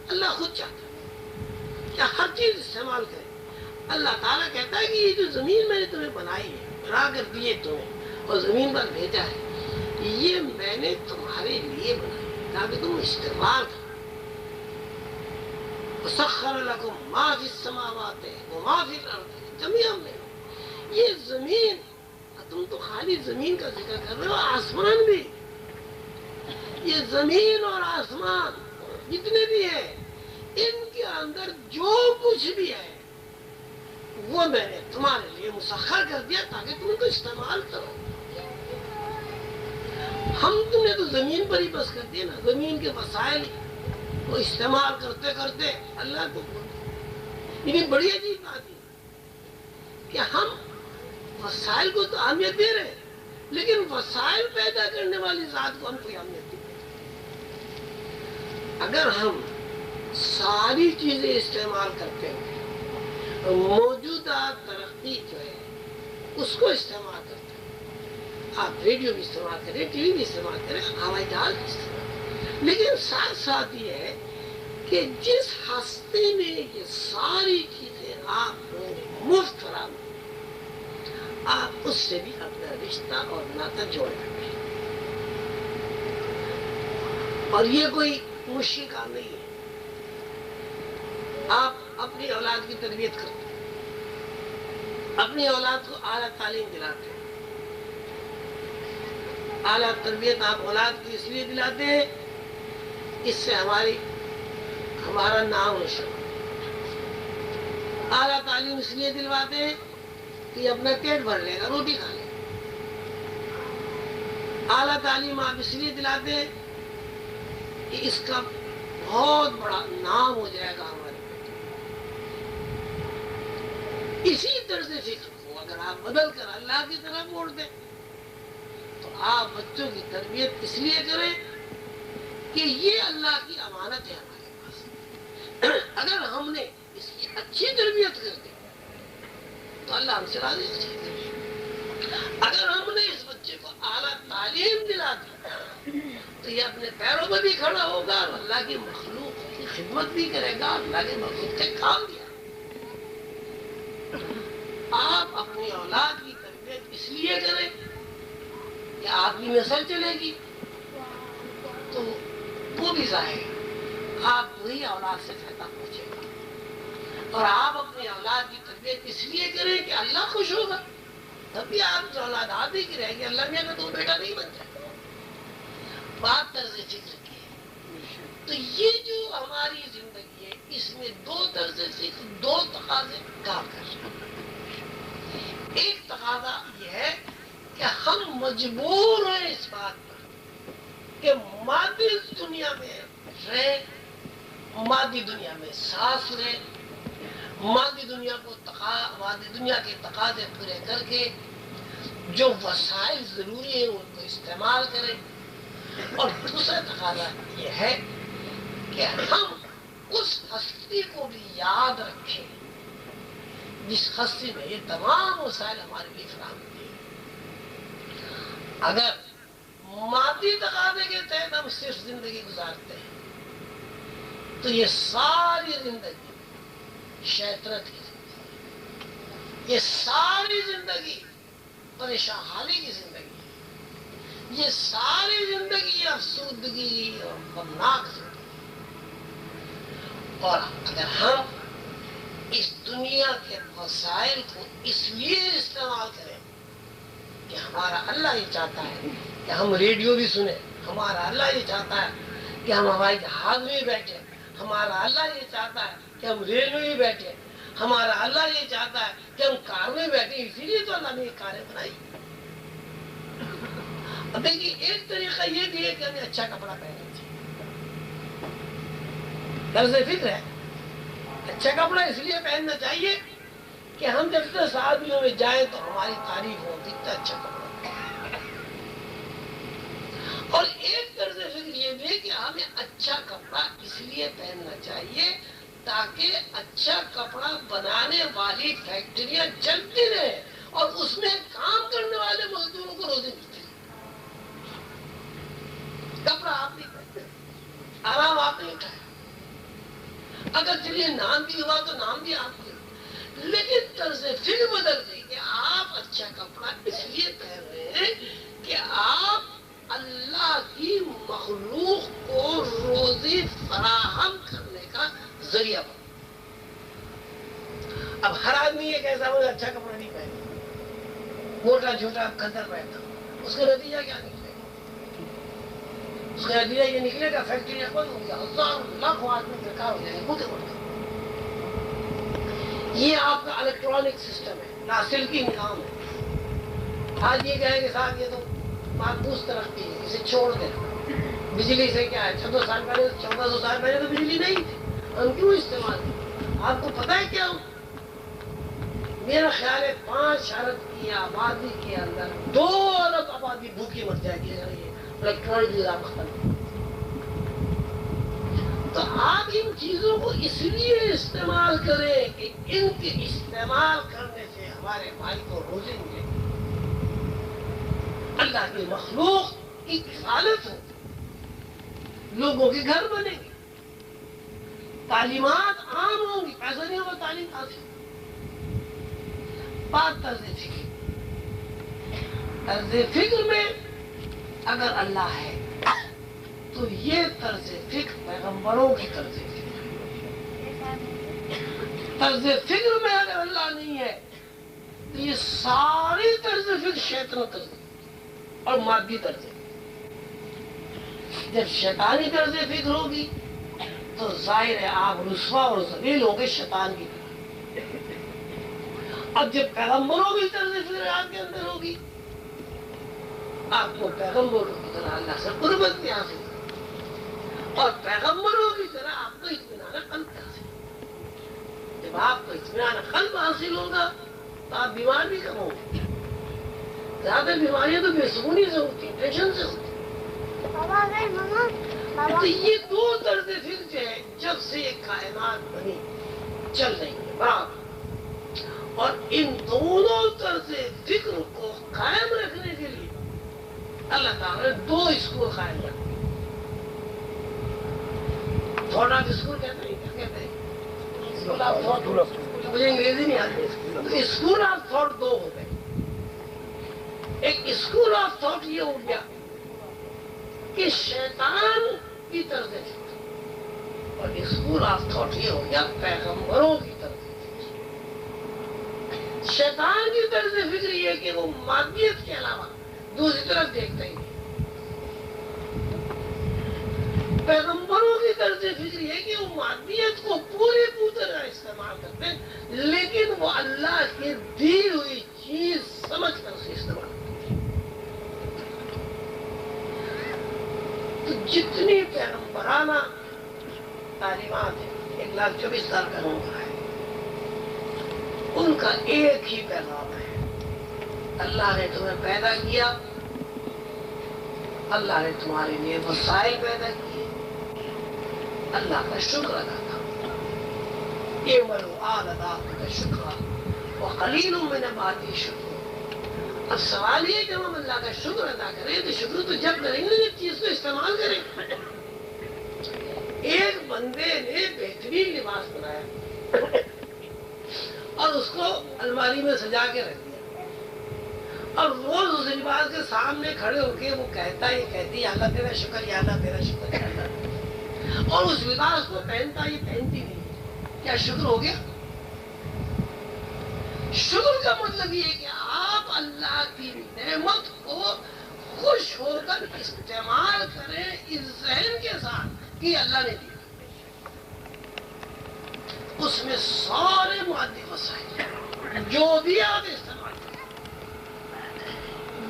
اللہ خود چاہتا ہے کہ ہر چیز استعمال کرے۔ اللہ تعالیٰ کہتا ہے کہ یہ جو زمین میں نے تمہیں بنائی ہے، بنا کر دیے تمہیں اور زمین پر بھیجا ہے، یہ میں نے تمہارے لیے بنائی تاکہ تم استعمال کرو۔ وَسَخَّرَ لَكُم مَّا فِي السَّمَاوَاتِ وَمَا فِي الْأَرْضِ جَمِيعًا مِّنْهُ۔ یہ زمین، تم تو خالی زمین کا ذکر کر رہے ہو، آسمان بھی، یہ زمین اور آسمان جتنے بھی ہیں، ان کے اندر جو کچھ بھی ہے وہ میں نے تمہارے لیے مسخر کر دیا تاکہ تم کو استعمال کرو۔ ہم تمہیں تو زمین پر ہی بس کر دیا نا، زمین کے وسائل کو استعمال کرتے کرتے اللہ کو یہ بڑی عجیب بات ہے کہ ہم وسائل کو تو اہمیت دے رہے ہیں، لیکن وسائل پیدا کرنے والی ذات کو ہم کوئی اہمیت نہیں دیتے۔ اگر ہم ساری چیزیں استعمال کرتے ہیں، موجودہ ترقی جو ہے اس کو استعمال کرتے ہیں، آپ ریڈیو بھی استعمال کریں، ٹی وی بھی استعمال کریں، ہوائی جہاز بھی استعمال کریں، لیکن ساتھ ساتھ یہ ہے کہ جس ہستے میں یہ ساری چیزیں آپ کو مفت فراہم، آپ اس سے بھی اپنا رشتہ اور ناطہ جوڑ رکھیں۔ اور یہ کوئی مشکل کام نہیں ہے۔ آپ اپنی اولاد کی تربیت کرتے ہیں، اپنی اولاد کو اعلیٰ تعلیم دلاتے ہیں۔ اعلیٰ تربیت آپ اولاد کی اس لیے دلاتے ہیں، اس سے ہمارا نام روشن ہو۔ اعلیٰ تعلیم اس لیے دلواتے ہیں کہ اپنا پیٹ بھر لے گا، روٹی کھا لے گا۔ اعلیٰ تعلیم آپ اس لیے دلاتے ہیں کہ اس کا بہت بڑا نام ہو جائے گا ہمارے بیٹے۔ اسی طرز فکر کو اگر آپ بدل کر اللہ کی طرف موڑ دیں تو آپ بچوں کی تربیت اس لیے کریں کہ یہ اللہ کی امانت ہے ہمارے پاس۔ اگر ہم نے اس کی اچھی تربیت کر دی تو اللہ ہم سے راضی ہو جائے گا۔ اگر ہم نے اس بچے کو اعلیٰ تعلیم دلا دی تو یہ اپنے پیروں پر بھی کھڑا ہوگا اور اللہ کی مخلوق کی خدمت بھی کرے گا، اللہ کے مخلوق کے کام بھی۔ آپ اپنی اولاد کی تربیت اس لیے کریں کہ آپ کی نسل چلے گی تو وہ بھی ظاہر آپ وہی اولاد سے فائدہ پہنچے گا، اور آپ اپنی اولاد کی تربیت اس لیے کریں کہ اللہ خوش ہوگا، تب بھی آپ جو اولاد آپ ہی کی رہے گی، اللہ میاں کا تو بیٹا نہیں بن جائے گا۔ بات طرز فکر کی ہے۔ تو یہ جو ہماری زندگی ہے اس میں دو طرز فکر، دو تقاضے کام کر رہے ہیں۔ ایک تقاضا یہ ہے کہ ہم مجبور ہیں اس بات پر کہ مادی دنیا میں رہیں، مادی دنیا میں سانس لیں، مادی دنیا کے تقاضے پورے کر کے جو وسائل ضروری ہیں ان کو استعمال کریں۔ اور دوسرا تقاضا یہ ہے کہ ہم اس ہستی کو بھی یاد رکھیں جس ہستی میں یہ تمام وسائل ہمارے لیے فراہم کیے۔ اگر مادی تقاضے کے تحت ہم صرف زندگی گزارتے ہیں تو یہ ساری زندگی شیطنت کی زندگی، یہ ساری زندگی پریشان حالی کی زندگی، یہ ساری زندگی افسردگی اور غمناک زندگی۔ اور اگر ہم اس دنیا کے وسائل کو اس لیے استعمال کریں کہ ہمارا اللہ یہ چاہتا ہے کہ ہم ریڈیو بھی سنیں، ہمارا اللہ یہ چاہتا ہے کہ ہم ہوائی جہاز میں بیٹھے، ہمارا اللہ یہ چاہتا ہے کہ ہم ریل میں بیٹھے، ہمارا اللہ یہ چاہتا ہے کہ ہم کار میں بیٹھے. اسی لیے تو اللہ نے یہ کاریں بنائی. اب دیکھیے ایک طریقہ یہ بھی ہے کہ ہمیں اچھا کپڑا پہننا چاہیے. طرز فکر ہے اچھا کپڑا اس لیے پہننا چاہیے کہ ہم جب تک شادیوں میں جائیں تو ہماری تعریف ہو کتنا اچھا کپڑا. اور ایک طرز فکر یہ بھی ہے کہ ہمیں اچھا کپڑا اس لیے پہننا چاہیے تاکہ اچھا کپڑا بنانے والی فیکٹریاں چلتی رہیں اور اس میں کام کرنے والے مزدوروں کو روزی ملتی. کپڑا آپ نہیں پہنتے، آرام آپ نہیں اٹھائے، اگر چلیے نام بھی ہوا تو نام بھی آپ کے، لیکن طرز فکر بدل گئی کہ آپ اچھا کپڑا اس لیے پہن رہے ہیں کہ آپ اللہ کی مخلوق کو روزی فراہم کرنے کا ذریعہ بن. اب ہر آدمی یہ کیسا مجھے اچھا کپڑا نہیں پہنے، موٹا چھوٹا کندر پہنتا، اس کا نتیجہ کیا نکلے گا؟ اس کا نتیجہ یہ نکلے گا فیکٹریاں بند ہو گیا، ہزار لاکھوں آدمی بیکار ہو جائیں گے، بوتے بڑھ. یہ آپ کا الیکٹرانک سسٹم ہے، ناسلکی نظام ہے. آج یہ کہیں کہ صاحب یہ تو معکوس ترقی ہے، اسے چھوڑ دیں. بجلی سے کیا ہے، 1400 سال پہلے تو بجلی نہیں تھی، ہم کیوں استعمال کریں؟ آپ کو پتہ ہے کیا؟ میرا خیال ہے 5 ارب کی آبادی کے اندر 2 ارب آبادی بھوکی مر جائے گی اگر یہ الیکٹرانک نظام ختم. تو آپ ان چیزوں کو اس لیے استعمال کریں کہ ان کے استعمال کرنے سے ہمارے بھائی کو روزی ملے، اللہ کی مخلوق کی کفالت ہو، لوگوں کے گھر بنے گے، تعلیمات عام ہوں گی، پیسہ نہیں ہوگا تعلیم حاصل. بات طرز فکر، طرز فکر میں اگر اللہ ہے تو یہ طرز فکر پیغمبروں کی طرز فکر ہے. طرز فکر میں اگر اللہ نہیں ہے تو یہ ساری طرز فکر شیطانی طرز اور مادی طرز. جب شیطانی طرز فکر ہوگی تو ظاہر ہے آپ رسوا اور ذلیل ہوں گے شیطان کی طرح. اب جب پیغمبروں کی طرز فکر آپ کے اندر ہوگی آپ کو پیغمبروں کی طرح اللہ سے قربت بھی حاصل اور پیغمبروں کی طرح آپ کو اطمینان قلب حاصل. جب آپ کو اطمینان قلب حاصل ہوگا تو آپ بیمار بھی کم ہوں گے. زیادہ بیماریاں تو بے سکونی سے ہوتی ہیں، ٹینشن سے ہوتی ہیں. تو یہ 2 طرز فکر جو ہے جب سے یہ کائنات بنی چل رہی ہے برابر، اور ان دونوں طرز فکر کو قائم رکھنے کے لیے اللہ تعالیٰ نے 2 اسکول قائم رکھے. تھاٹ آف اسکول کہتے ہیں، کیا کہتے ہیں؟ School of thought. مجھے انگریزی نہیں آتی. اسکول آف تھاٹ 2 ہو گئے. ایک اسکول آف تھاٹ یہ ہو گیا کہ شیطان کی طرز فکر، اور اسکول آف تھاٹ یہ ہو گیا پیغمبروں کی طرز فکر. شیطان کی طرز فکر یہ کہ وہ مادیت کے علاوہ دوسری طرف دیکھتا ہی نہیں. پیغمبروں کی طرز فکر یہ کہ وہ مادیت کو پوری طرح استعمال کرتے ہیں لیکن وہ اللہ کی دی ہوئی چیز سمجھ کر اسے استعمال کرتے. تو جتنی پیغمبرانہ تعلیمات ہیں 1,24,000 کا نمبر ہے، ان کا ایک ہی پیغام ہے. اللہ نے تمہیں پیدا کیا، اللہ نے تمہارے لیے وسائل پیدا کیے، اللہ کا شکر ادا کرو. اعملوا آل داؤد شکرا وقلیل من عبادی شکور. اب سوال یہ کہ ہم اللہ کا شکر ادا کریں تو شکر تو جب کریں گے جب چیز کو استعمال کریں. ایک بندے نے بہترین لباس بنایا اور اس کو الماری میں سجا کے رکھ دیا، اور روز اس لباس کے سامنے کھڑے ہو کے وہ کہتا یہ کہتی اللہ تیرا شکر، یا اللہ تیرا شکر، یا اللہ. اور اس لباس کو پہنتا یہ پہنتی نہیں. کیا شکر ہو گیا؟ شکر کا مطلب یہ ہے کہ آپ اللہ کی نعمت کو خوش ہو کر استعمال کریں اس ذہن کے ساتھ کہ اللہ نے دیا. اس میں سارے مادی وسائل جو بھی آپ استعمال کریں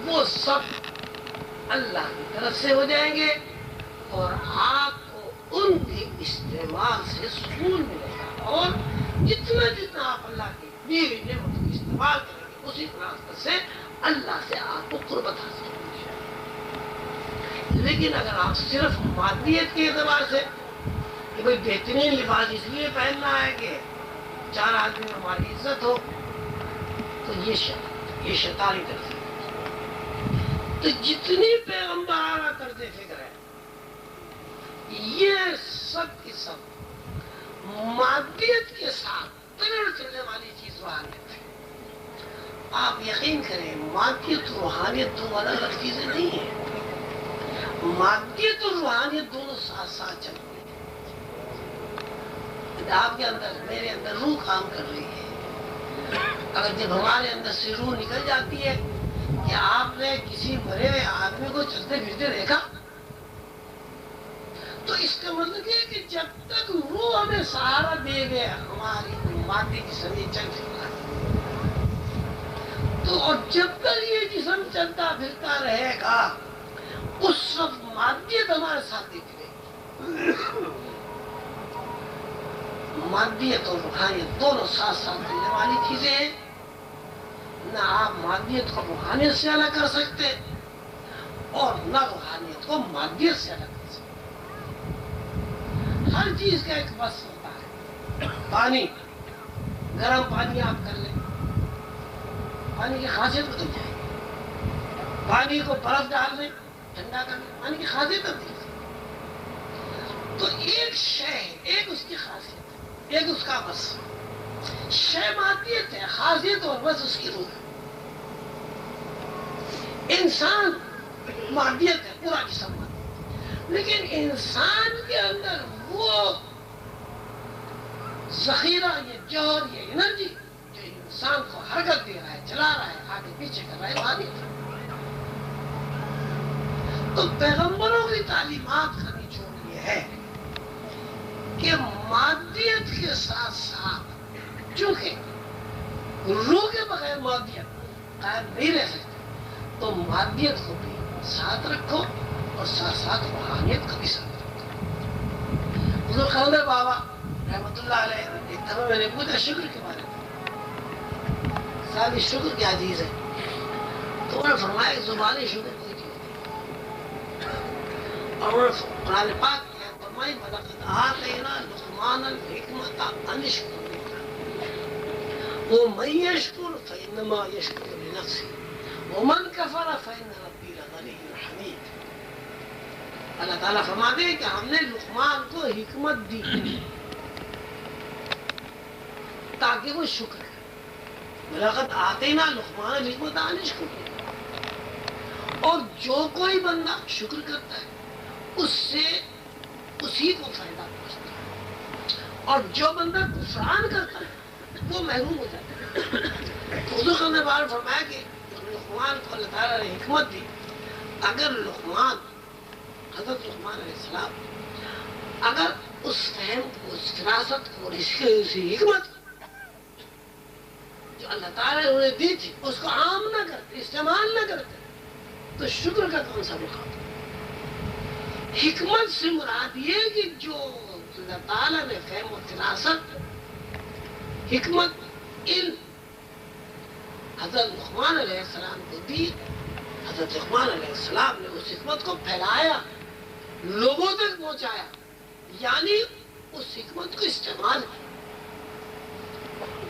وہ سب اللہ کی طرف سے ہو جائیں گے اور آپ کو ان کے استعمال سے سکون ملے گا. اور جتنا جتنا آپ اللہ کی دی ہوئی نعمت کو استعمال کریں گے اسی طرح سے اللہ سے آپ کو قربت حاصل ہوگی. لیکن اگر آپ صرف مادیت کے اعتبار سے کہ بھئی بہترین لباس اس لیے پہننا ہے کہ 4 آدمی میں ہماری عزت ہو، تو یہ شیطانی طرف ہے. تو جتنی پیغمبرانہ طرز فکر ہے یہ سب کی سب مادیت کے ساتھ چلنے والی چیز روحانیت ہے. آپ یقین کریں مادیت اور روحانیت دو الگ الگ چیزیں نہیں ہیں. مادیت اور روحانیت دونوں ساتھ ساتھ چل رہی ہیں. آپ کے اندر میرے اندر روح کام کر رہی ہے. اگر جب ہمارے اندر سے روح نکل جاتی ہے کہ آپ نے کسی مرے ہوئے آدمی کو چلتے پھرتے دیکھا تو اس کا مطلب یہ ہے کہ جب تک روح ہمیں سہارا دے گیا ہماری مادی جسم یہ چل پھرتا ہے. تو اور جب تک یہ جسم چلتا پھرتا رہے گا اس وقت مادیت ہمارے ساتھ دیتی رہے گی. مادیت اور روحانیت دونوں ساتھ ساتھ چلنے والی چیزیں ہیں. نہ آپ مادیت کو روحانیت سے الگ کر سکتے اور نہ روحانیت کو مادیت سے الگ کر سکتے. ہر چیز کا ایک وصف ہوتا ہے. پانی، گرم پانی آپ کر لیں پانی کی خاصیت بدل جائے گی. پانی کو برف ڈال دیں ٹھنڈا کر لیں پانی کی خاصیت بدل جائے گی. تو ایک شے ایک اس کی خاصیت ہے ایک اس کا وصف. شے مادیت ہے خاصیت اور بس اس کی روح ہے. انسان مادیت ہے پورا جسم مادیت، لیکن انسان کے اندر وہ ذخیرہ یہ جوہر یہ انرجی جو انسان کو حرکت دے رہا ہے چلا رہا ہے آگے پیچھے کر رہا ہے مادیت. تو پیغمبروں کی تعلیمات کا نچوڑ یہ ہے کہ مادیت کے ساتھ ساتھ چونکہ روح کے بغیر مادیت قائم نہیں رہ سکتی تو مادیت کو بھی ساتھ رکھو اور ساتھ ساتھ روحانیت کو بھی ساتھ رکھو. حضور خالد بابا رحمۃ اللہ علیہ ایک دفعہ میں نے پوچھا شکر کے بارے میں، صاحب شکر کیا چیز ہے؟ تو انہوں نے فرمایا کہ زبانی شکر کوئی چیز نہیں. اور انہوں نے قرآن پاک فرمائی وَلَقَدْ آتَيْنَا لُقْمَانَ الْحِكْمَةَ أَنِ اشْكُرْ لِلَّهِ وَمَن يَشْكُرْ فَإِنَّمَا يَشْكُرُ لِنَفْسِهِ وَمَن كَفَرَ فَإِنَّ رَبِّي لَغَنِيٌّ حَمِيدٌ. اللہ تعالیٰ فرماتے ہیں کہ ہم نے لقمان کو حکمت دی تاکہ وہ شکر کرے. وَلَقَدْ آتَيْنَا لُقْمَانَ الْحِكْمَةَ أَنِ اشْكُرْ لِلَّهِ. اور جو کوئی بندہ شکر کرتا ہے اس سے اسی کو فائدہ پہنچتا ہے اور جو بندہ کفران کرتا ہے وہ محروم ہو جاتا ہے. حضور نے بار فرمایا کہ لقمان کو اللہ تعالیٰ نے حکمت دی. اگر لقمان حضرت لقمان علیہ السلام اگر اس فہم کو اس فراست کو اور اس حکمت جو اللہ تعالیٰ نے انہیں دی تھی اس کو عام نہ کرتے استعمال نہ کرتے تو شکر کا کون سا مقام؟ حکمت سے مراد یہ کہ جو اللہ تعالیٰ نے فہم و فراست حکمت علم حضرت لقمان علیہ السلام کو دی. حضرت لقمان علیہ السلام نے اس حکمت کو پھیلایا لوگوں تک پہنچایا یعنی اس حکمت کو استعمال کیا.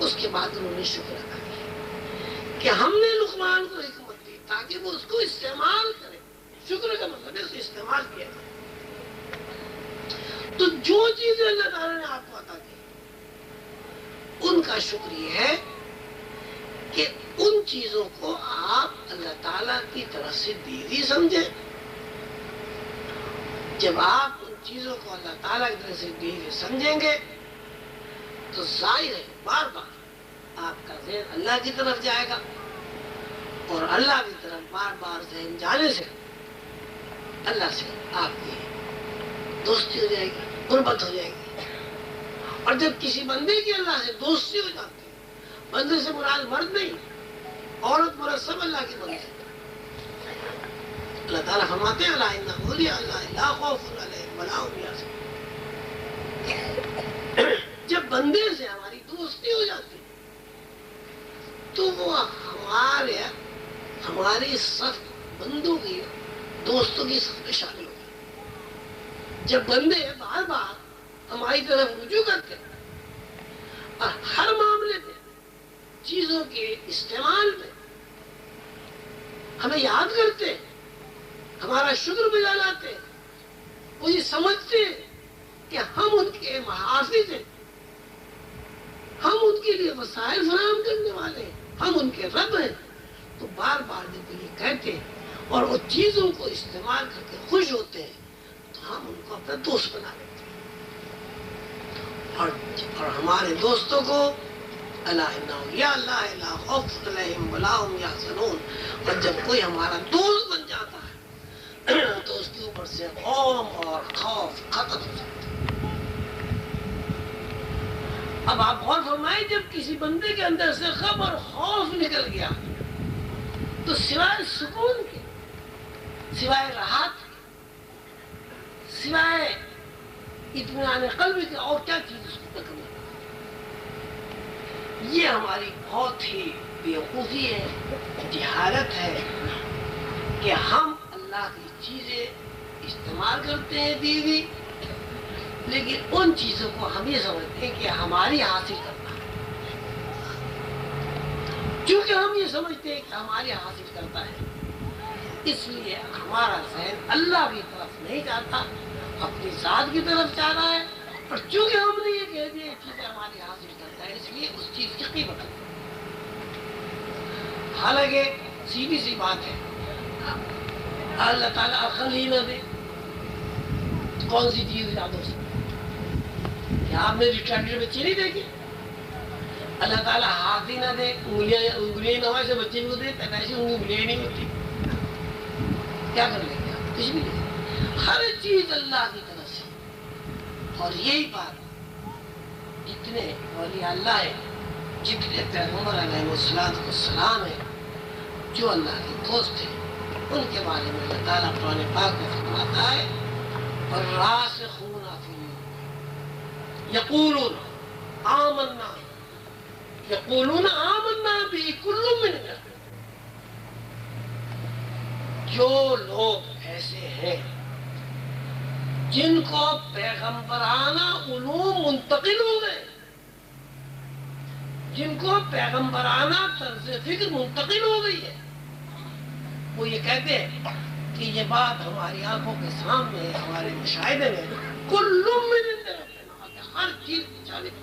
اس کے بعد انہوں نے شکر ادا کیا کہ ہم نے لقمان کو حکمت دی تاکہ وہ اس کو استعمال کرے. شکر کا مطلب ہے اس کو استعمال کیا. تو جو چیزیں اللہ تعالیٰ نے آپ کو عطا کی ان کا شکر یہ ہے کہ ان چیزوں کو آپ اللہ تعالیٰ کی طرف سے دی ہوئی سمجھیں. جب آپ ان چیزوں کو اللہ تعالیٰ کی طرف سے دی ہوئی سمجھیں گے تو ظاہر ہے بار بار آپ کا ذہن اللہ کی طرف جائے گا اور اللہ کی طرف بار بار ذہن جانے سے اللہ سے آپ کی دوستی ہو جائے گی، قربت ہو جائے گی۔ اور جب کسی بندے کی اللہ سے دوستی ہو جاتی ہے، بندے سے مراد مرد نہیں، عورت مرد سب اللہ کے بندے۔ اللہ تعالیٰ فرماتے ہیں الا ان اولیاء اللہ لا خوف علیہم ولا هم یحزنون۔ جب بندے سے ہماری دوستی ہو جاتی تو وہ ہماری صف بندوں کی دوستوں کی صف میں شامل ہو گئے۔ جب بندے بار بار ہماری طرف رجوع کرتے اور ہر معاملے میں چیزوں کے استعمال میں ہمیں یاد کرتے، ہمارا شکر بجا لاتے، وہ یہ سمجھتے کہ ہم ان کے محافظ ہیں، ہم ان کے لیے وسائل فراہم کرنے والے ہیں، ہم ان کے رب ہیں، تو بار بار جب یہ کہتے اور وہ چیزوں کو استعمال کر کے خوش ہوتے ہیں تو ہم ان کو اپنا دوست بنا لیتے ہیں۔ اور ہمارے دوستوں کو الا ان اولیاء اللہ لا خوف علیہم ولا هم یحزنون، اور جب کوئی ہمارا دوست بن جاتا ہے تو اس کے اوپر سے غم اور خوف ختم ہو جاتا ہے۔ اب آپ غور فرمائیں، جب کسی بندے کے اندر سے غم اور خوف نکل گیا تو سوائے سکون کے، سوائے راحت کے، سوائے اطمینان قلب کے اور کیا چیز اس کو تکمیل؟ یہ ہماری بہت ہی بیوقوفی ہے، جہالت ہے کہ ہم اللہ کی چیزیں استعمال کرتے ہیں دیوی، لیکن ان چیزوں کو ہم یہ سمجھتے ہیں کہ ہماری حاصل کرنا ہے۔ چونکہ ہم یہ سمجھتے ہیں کہ ہماری حاصل کرتا ہے، اس لیے ہمارا ذہن اللہ کی طرف نہیں جاتا، اپنی ذات کی طرف جا رہا ہے، اور چونکہ ہم نے یہ کہہ دیا چیزیں ہماری حاصل کرتا ہے، اس لیے اس چیز کی قیمت ہے۔ حالانکہ سیدھی سی بات ہے، اللہ تعالیٰ عقل ہی نہ دے، کون سی چیز یاد ہو سکتی؟ کیا آپ نے ریٹارڈیڈ بچے نہیں دیکھے؟ اللہ تعالیٰ ہاتھ ہی نہ دے، انگلیاں نہ سے بچے کو دے، پیدائشی انگلیاں نہیں ہوتی، کیا کر لیں گے آپ؟ کچھ بھی نہیں۔ ہر چیز اللہ کی طرف سے، اور یہی بات جتنے اولیاء اللہ ہے، جتنے پیغمبر علیہ السلام ہے، جو اللہ کے دوست ہیں، ان کے بارے میں اللہ تعالیٰ قرآن پاک میں فرماتا ہے والراسخون فی العلم یقولون آمنا به کل من عند۔ جو لوگ ایسے ہیں جن کو پیغمبرانہ علوم منتقل ہو گئے، جن کو پیغمبرانہ طرز فکر منتقل ہو گئی ہے، وہ یہ کہتے ہیں کہ یہ بات ہماری آنکھوں کے سامنے ہے، ہمارے مشاہدے میں، کل من عند ربنا، ہر چیز کی جانب۔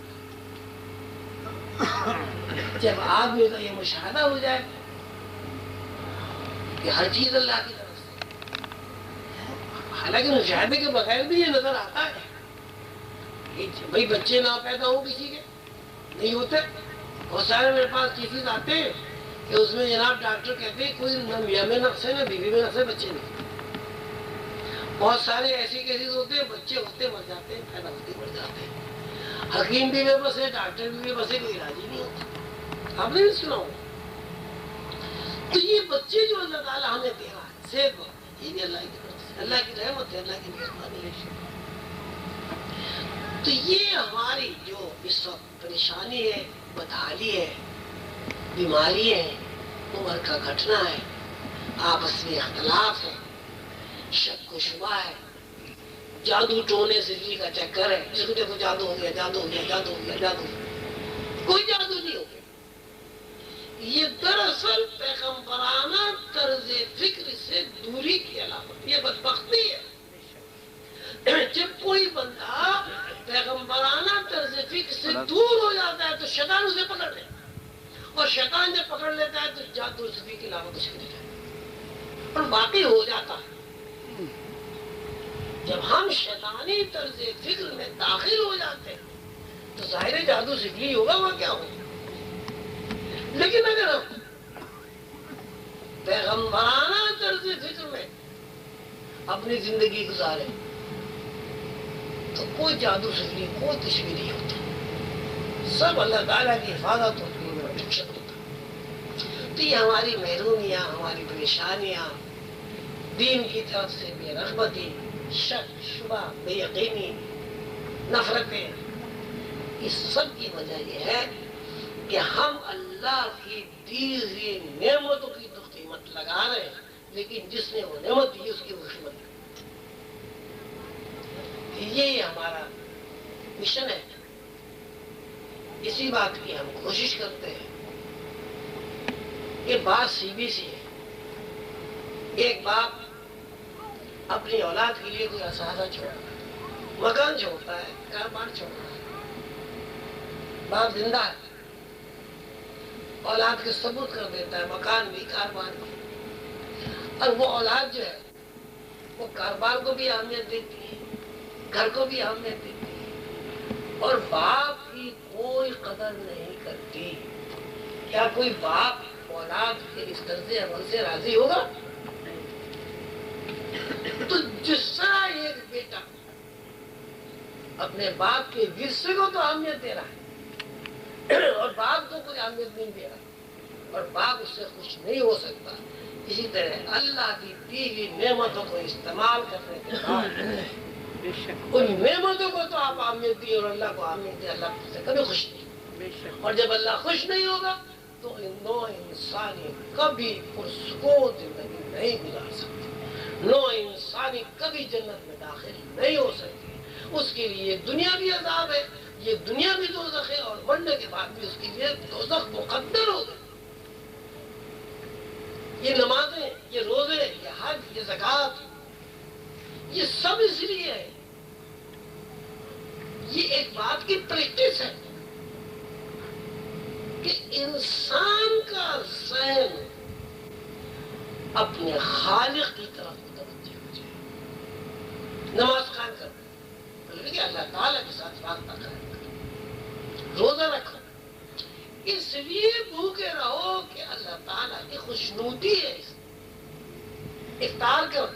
جب آدمی کا یہ مشاہدہ ہو جائے کہ ہر چیز اللہ کی طرف سے، حالانکہ مشاہدے کے بغیر بھی یہ نظر آتا ہے کہ بھائی بچے نہ پیدا ہوں کسی کے، نہیں ہوتے۔ بہت سارے میرے پاس کیسز آتے ہیں کہ اس میں جناب ڈاکٹر کہتے ہیں کوئی نہ میاں میں نقص ہے نہ بیوی میں نقص ہے، بچے نہیں۔ بہت سارے ایسے کیسز ہوتے ہیں بچے ہوتے مر جاتے ہیں، پیدا ہوتے مر جاتے ہیں، حکیم بھی بے بس ہے، ڈاکٹر بھی بے بس ہے، کوئی علاج ہی نہیں ہوتا۔ آپ نے بھی سنا ہوگا۔ تو یہ بچے جو اللہ تعالیٰ ہمیں دے رہا ہے، صحت، یہ بھی اللہ کی طرف سے، اللہ کی رحمت ہے، اللہ کی مہربانی ہے۔ تو یہ ہماری جو اس وقت پریشانی ہے، بدحالی ہے، بیماری ہے، عمر کا گھٹنا ہے، آپس میں اختلاف ہے، شک و شبہ ہے، جادو ٹونے سے جی کا چکر ہے، جس کو دیکھو جادو ہو گیا، جادو ہو گیا، جادو ہو گیا، جادو ہو گیا، کوئی جادو نہیں ہو گیا۔ یہ دراصل پیغمبرانہ طرز فکر سے دوری کی علامت، یہ بدبختی ہے۔ جب کوئی بندہ پیغمبرانہ طرز فکر سے دور ہو جاتا ہے تو شیطان اسے پکڑ لیتا ہے، اور شیطان جب پکڑ لیتا ہے تو جادو صفی کی علامت اس کے لیے اور باقی ہو جاتا ہے۔ جب ہم شیطانی طرز فکر میں داخل ہو جاتے ہیں تو ظاہر جادو سکلی ہوگا، وہ کیا ہوگا۔ لیکن اگر ہم پیغمبرانہ طرز فکر میں اپنی زندگی گزارے تو کوئی جادو سری کوئی تشویش نہیں ہوتا، سب اللہ تعالیٰ کی حفاظت ہوتی ہے، پروٹیکشن ہوتا۔ تو یہ ہماری محرومیاں، ہماری پریشانیاں، دین کی طرف سے بے رغبتی، شک شبہ، بے یقینی، نفرتیں، اس سب کی وجہ یہ ہے کہ ہم اللہ کی دی ہوئی نعمتوں کی تو قیمت لگا رہے ہیں، لیکن جس نے وہ نعمت دی اس کی وہ قیمت نہیں۔ یہ ہمارا مشن ہے، اسی بات کی ہم کوشش کرتے ہیں۔ یہ بات سیدھی سی ہے، ایک باپ اپنی اولاد کے لیے کوئی اثاثہ چھوڑتا ہے، مکان چھوڑتا ہے، کاروبار چھوڑتا ہے، باپ زندہ ہے، اولاد کے ثبوت کر دیتا ہے، مکان بھی کاروبار بھی، اور وہ اولاد جو ہے وہ کاروبار کو بھی اہمیت دیتی ہے، گھر کو بھی اہمیت دیتی ہے، اور باپ کی کوئی قدر نہیں کرتی۔ کیا کوئی باپ اولاد کے اس طرز عمل سے راضی ہوگا؟ تو جس طرح ایک بیٹا اپنے باپ کے ورثے کو تو اہمیت دے رہا ہے اور باپ کو کوئی اہمیت نہیں دے رہا، اور باپ اس سے خوش نہیں ہو سکتا، اسی طرح اللہ کی دی ہوئی نعمتوں کو استعمال کرنے کے بعد ان نعمتوں کو تو آپ اہمیت دیے اور اللہ کو اہمیت دے، اللہ سے کبھی خوش نہیں، اور جب اللہ خوش نہیں ہوگا تو نو انسانی کبھی پرسکون زندگی نہیں گزار سکتی، نو انسانی کبھی جنت میں داخل نہیں ہو سکتی، اس کے لیے دنیا بھی عذاب ہے، یہ دنیا بھی دوزخ ہے، اور مرنے کے بعد بھی اس کے لیے دوزخ مقدر ہوگا۔ یہ نمازیں، یہ روزے، یہ حج، یہ زکوٰۃ، یہ سب اس لیے ہے، یہ ایک بات کی پریکٹس ہے کہ انسان کا ذہن اپنے خالق کی طرف متوجہ ہو جائے، نماز قائم کرو بلکہ اللہ تعالیٰ کے ساتھ رابطہ قائم کرو، روزہ رکھو اس لیے بھوکے رہو کہ اللہ تعالیٰ کی خوشنودی ہے، افطار کرو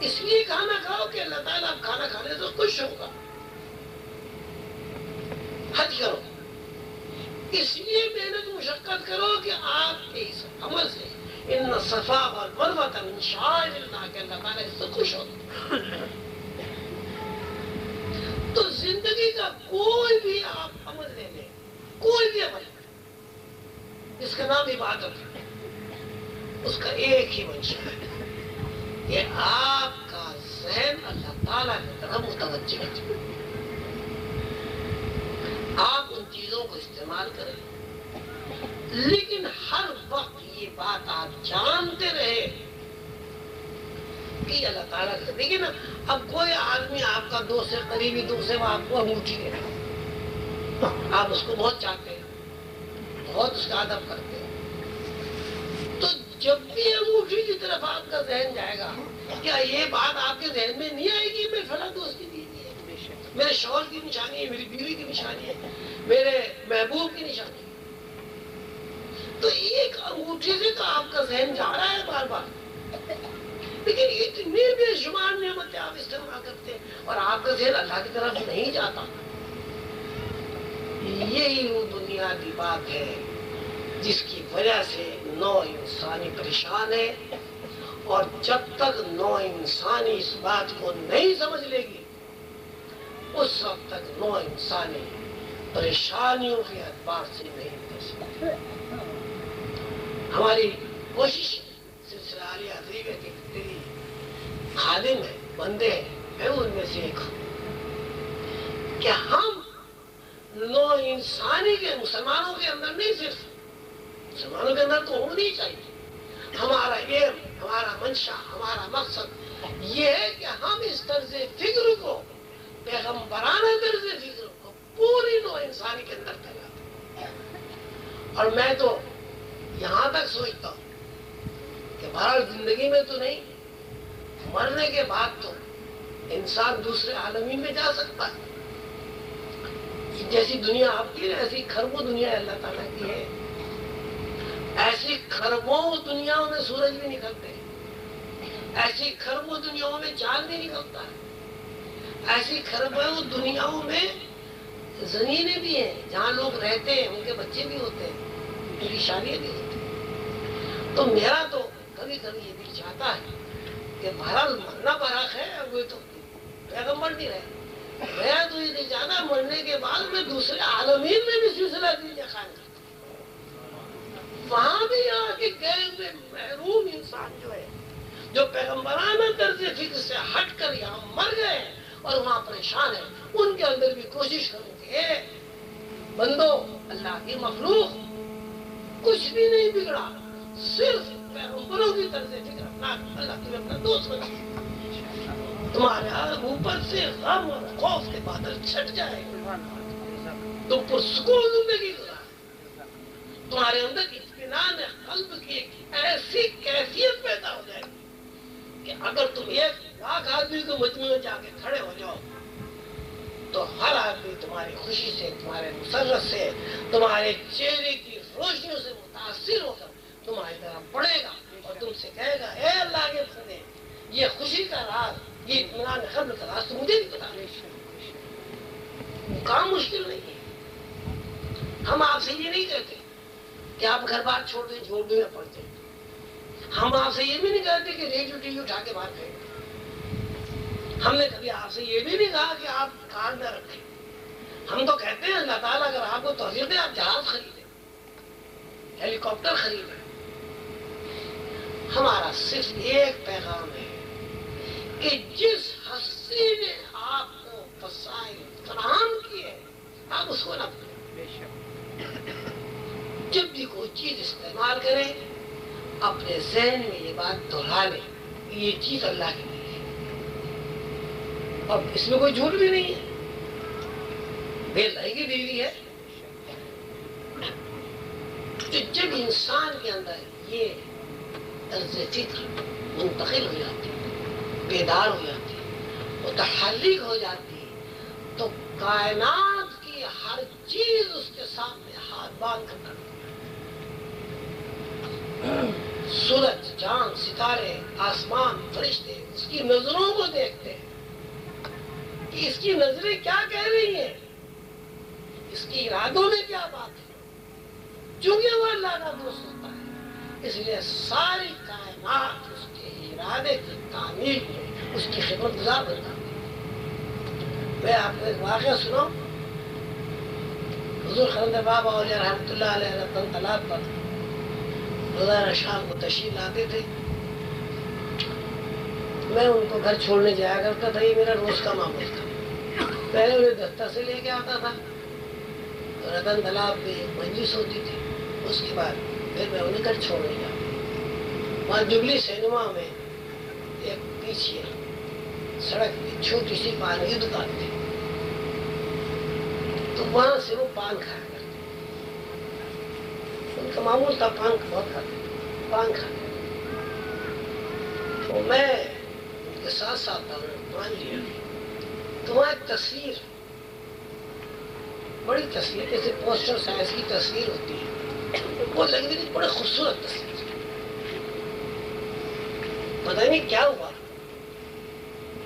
اس لیے کھانا کھاؤ کہ اللہ تعالیٰ اب کھانا کھانے سے خوش ہوگا، حج کرو اس لیے محنت مشقت کرو کہ آپ کے اس عمل سے ان صفا والمروہ من شعائر اللہ کہ اللہ تعالیٰ اس سے خوش ہوگا۔ تو زندگی کا کوئی بھی آپ عمل لے لیں، کوئی بھی عمل جس کا نام عبادت ہے، اس کا ایک ہی منشا ہے کہ آپ کا ذہن اللہ تعالیٰ کی طرف متوجہ ہے، آپ ان چیزوں کو استعمال کریں، لیکن ہر وقت یہ بات آپ جانتے رہے کہ اللہ تعالیٰ کا، دیکھیں نا اب کوئی آدمی آپ کا دوست ہے، قریبی دوست ہے، وہ آپ کو انگوٹھی دے رہا ہے، آپ اس کو بہت چاہتے ہیں، بہت اس کا ادب کرتے ہیں، تو جب بھی انگوٹھی کی طرف آپ کا ذہن جائے گا، کیا یہ بات آپ کے ذہن میں نہیں آئے گی میں فلاں دوست کی دی ہے، میرے شوہر کی نشانی ہے، میری بیوی کی نشانی ہے، میرے محبوب کی نشانی ہے؟ تو ایک انگوٹھی سے تو آپ کا ذہن جا رہا ہے بار بار، لیکن اتنی بے شمار نعمتیں آپ استعمال کرتے ہیں اور آپ کا ذہن اللہ کی طرف نہیں جاتا۔ یہی وہ بنیادی بات ہے جس کی وجہ سے نو انسانی پریشان ہے، اور جب تک نو انسانی اس بات کو نہیں سمجھ لے گی اس وقت تک نو انسانی پریشانیوں کے اعتبار سے نہیں نکل سکتے۔ ہماری کوشش سلسلہ عالیہ حضری کے تیری خادم ہے، بندے ہیں، میں ان میں سے ایک ہوں، کہ ہم نو انسانی کے مسلمانوں کے اندر نہیں، صرف مسلمانوں کے اندر تو ہونی چاہیے، ہمارا علم، ہمارا منشا، ہمارا مقصد یہ ہے کہ ہم اس طرز فکر کو، پیغمبرانہ طرز فکر کو پوری نو انسانی کے اندر پھیلاتے ہیں۔ اور میں تو یہاں تک سوچتا ہوں کہ بہرحال زندگی میں تو نہیں، مرنے کے بعد تو انسان دوسرے عالمین میں جا سکتا ہے، جیسی دنیا آپ کی ہے ایسی خربوں دنیا اللہ تعالیٰ کی ہے، ایسی خربوں دنیاؤں میں سورج بھی نکلتے ہیں، ایسی خربوں دنیاؤں میں چاند بھی نکلتا ہے، ایسی خربوں دنیاؤں میں زمینیں بھی ہیں جہاں لوگ رہتے ہیں، ان کے بچے بھی ہوتے ہیں، ان کی شادیاں بھی ہوتی ہیں۔ تو میرا تو کبھی کبھی یہ دل چاہتا ہے کہ بہرحال مرنا برحق ہے، وہ تو پیغمبر نہیں رہے، میرا تو یہ دل چاہتا ہے مرنے کے بعد میں دوسرے عالمین میں بھی سلسلہ دین قائم کرتا، وہاں بھی آ کے گئے ہوئے محروم انسان جو ہے، جو پیغمبرانہ طرز فکر سے ہٹ کر یہاں مر گئے اور وہاں پریشان ہے، ان کے اندر بھی کوشش کروں کہ بندو، اللہ کی مخلوق، کچھ بھی نہیں بگڑا، صرف پیغمبروں کی طرز فکر اپنا، اللہ تمہیں اپنا دوست بنا، تمہارے اوپر سے غم اور خوف کے بادل چھٹ جائے، تم پرسکون زندگی گزار، تمہارے اندر اطمینان قلب کی ایک ایسی کیفیت پیدا ہو جائے کہ اگر تم 1,00,000 آدمی کو مجمع میں جا کے کھڑے ہو جاؤ تو ہر آدمی تمہاری خوشی سے، تمہارے مسرت سے، تمہارے چہرے کی روشنیوں سے متاثر ہو کر تمہاری طرف پڑے گا اور تم سے کہے گا، اے اللہ کے بندے، یہ خوشی کا راز، یہ اطمینان قلب کا راز تو مجھے نہیں پتا۔ کام مشکل نہیں ہے، ہم آپ سے یہ نہیں کہتے کہ آپ گھر بار چھوڑ دیں، جھوپڑی میں پڑ جائیں، ہم آپ سے یہ بھی نہیں کہتے کہ ریڈیو ٹی وی اٹھا کے باہر پھینک، ہم نے کبھی آپ سے یہ بھی نہیں کہا کہ آپ کار نہ رکھیں، ہم تو کہتے ہیں اللہ تعالیٰ اگر آپ کو توفیق دے آپ جہاز خریدیں، ہیلی کاپٹر خریدیں۔ ہمارا صرف ایک پیغام ہے کہ جس ہستی نے آپ کو وسائل فراہم کیے آپ اس کو نہ بھولیں، جب بھی کوئی چیز استعمال کریں اپنے ذہن میں یہ بات دہرا لیں، یہ چیز اللہ کی نہیں ہے، اب اس میں کوئی جھوٹ بھی نہیں ہے، بے اللہ کی بیوی ہے۔ تو جب انسان کے اندر یہ طرز فکر منتقل ہو جاتی ہے، بیدار ہو جاتی ہے، متحرک ہو جاتی ہے، تو کائنات کی ہر چیز اس کے سامنے ہاتھ باندھ کر کرتی ہے، سورج، چاند، ستارے، آسمان، فرشتے اس کی نظروں کو دیکھتے ہیں کہ اس کی نظریں کیا کہہ رہی ہیں، اس کی ارادوں میں کیا بات ہے، چونکہ وہ اللہ کا دوست ہوتا ہے اس لیے ساری کائنات اس کے ارادے کی تعمیل میں اس کی خدمت گزار بنتا ہے۔ میں آپ کو ایک واقعہ سناؤں، حضور خلندر بابا اولیاء رحمۃ اللہ علیہ رتن تالاب پر روزانہ شام کو تشریف لاتے تھے، میں ان کو گھر چھوڑنے جایا کرتا تھا، یہ میرا روز کا معمول تھا۔ پہلے انہیں دفتر سے لے کے آتا تھا، رتن تالاب میں مجلس ہوتی تھی، اس کے بعد پھر میں انہیں گھر چھوڑنے جاتا، وہاں جبلی سینما میں ایک پیچھے سڑک پہ چھوٹی سی پان کی دکان تھی، تو وہاں سے وہ پان کھایا کرتے، ان کا معمول تھا پان بہت کھاتے، پان کھاتے، تو میں ان کے ساتھ ساتھ پان لیا، تو وہاں ایک تصویر، بڑی تصویر جیسے پوسٹر سائز کی تصویر ہوتی ہے، وہ لگ رہی تھی بڑے خوبصورت تصویر، پتہ نہیں کیا ہوا،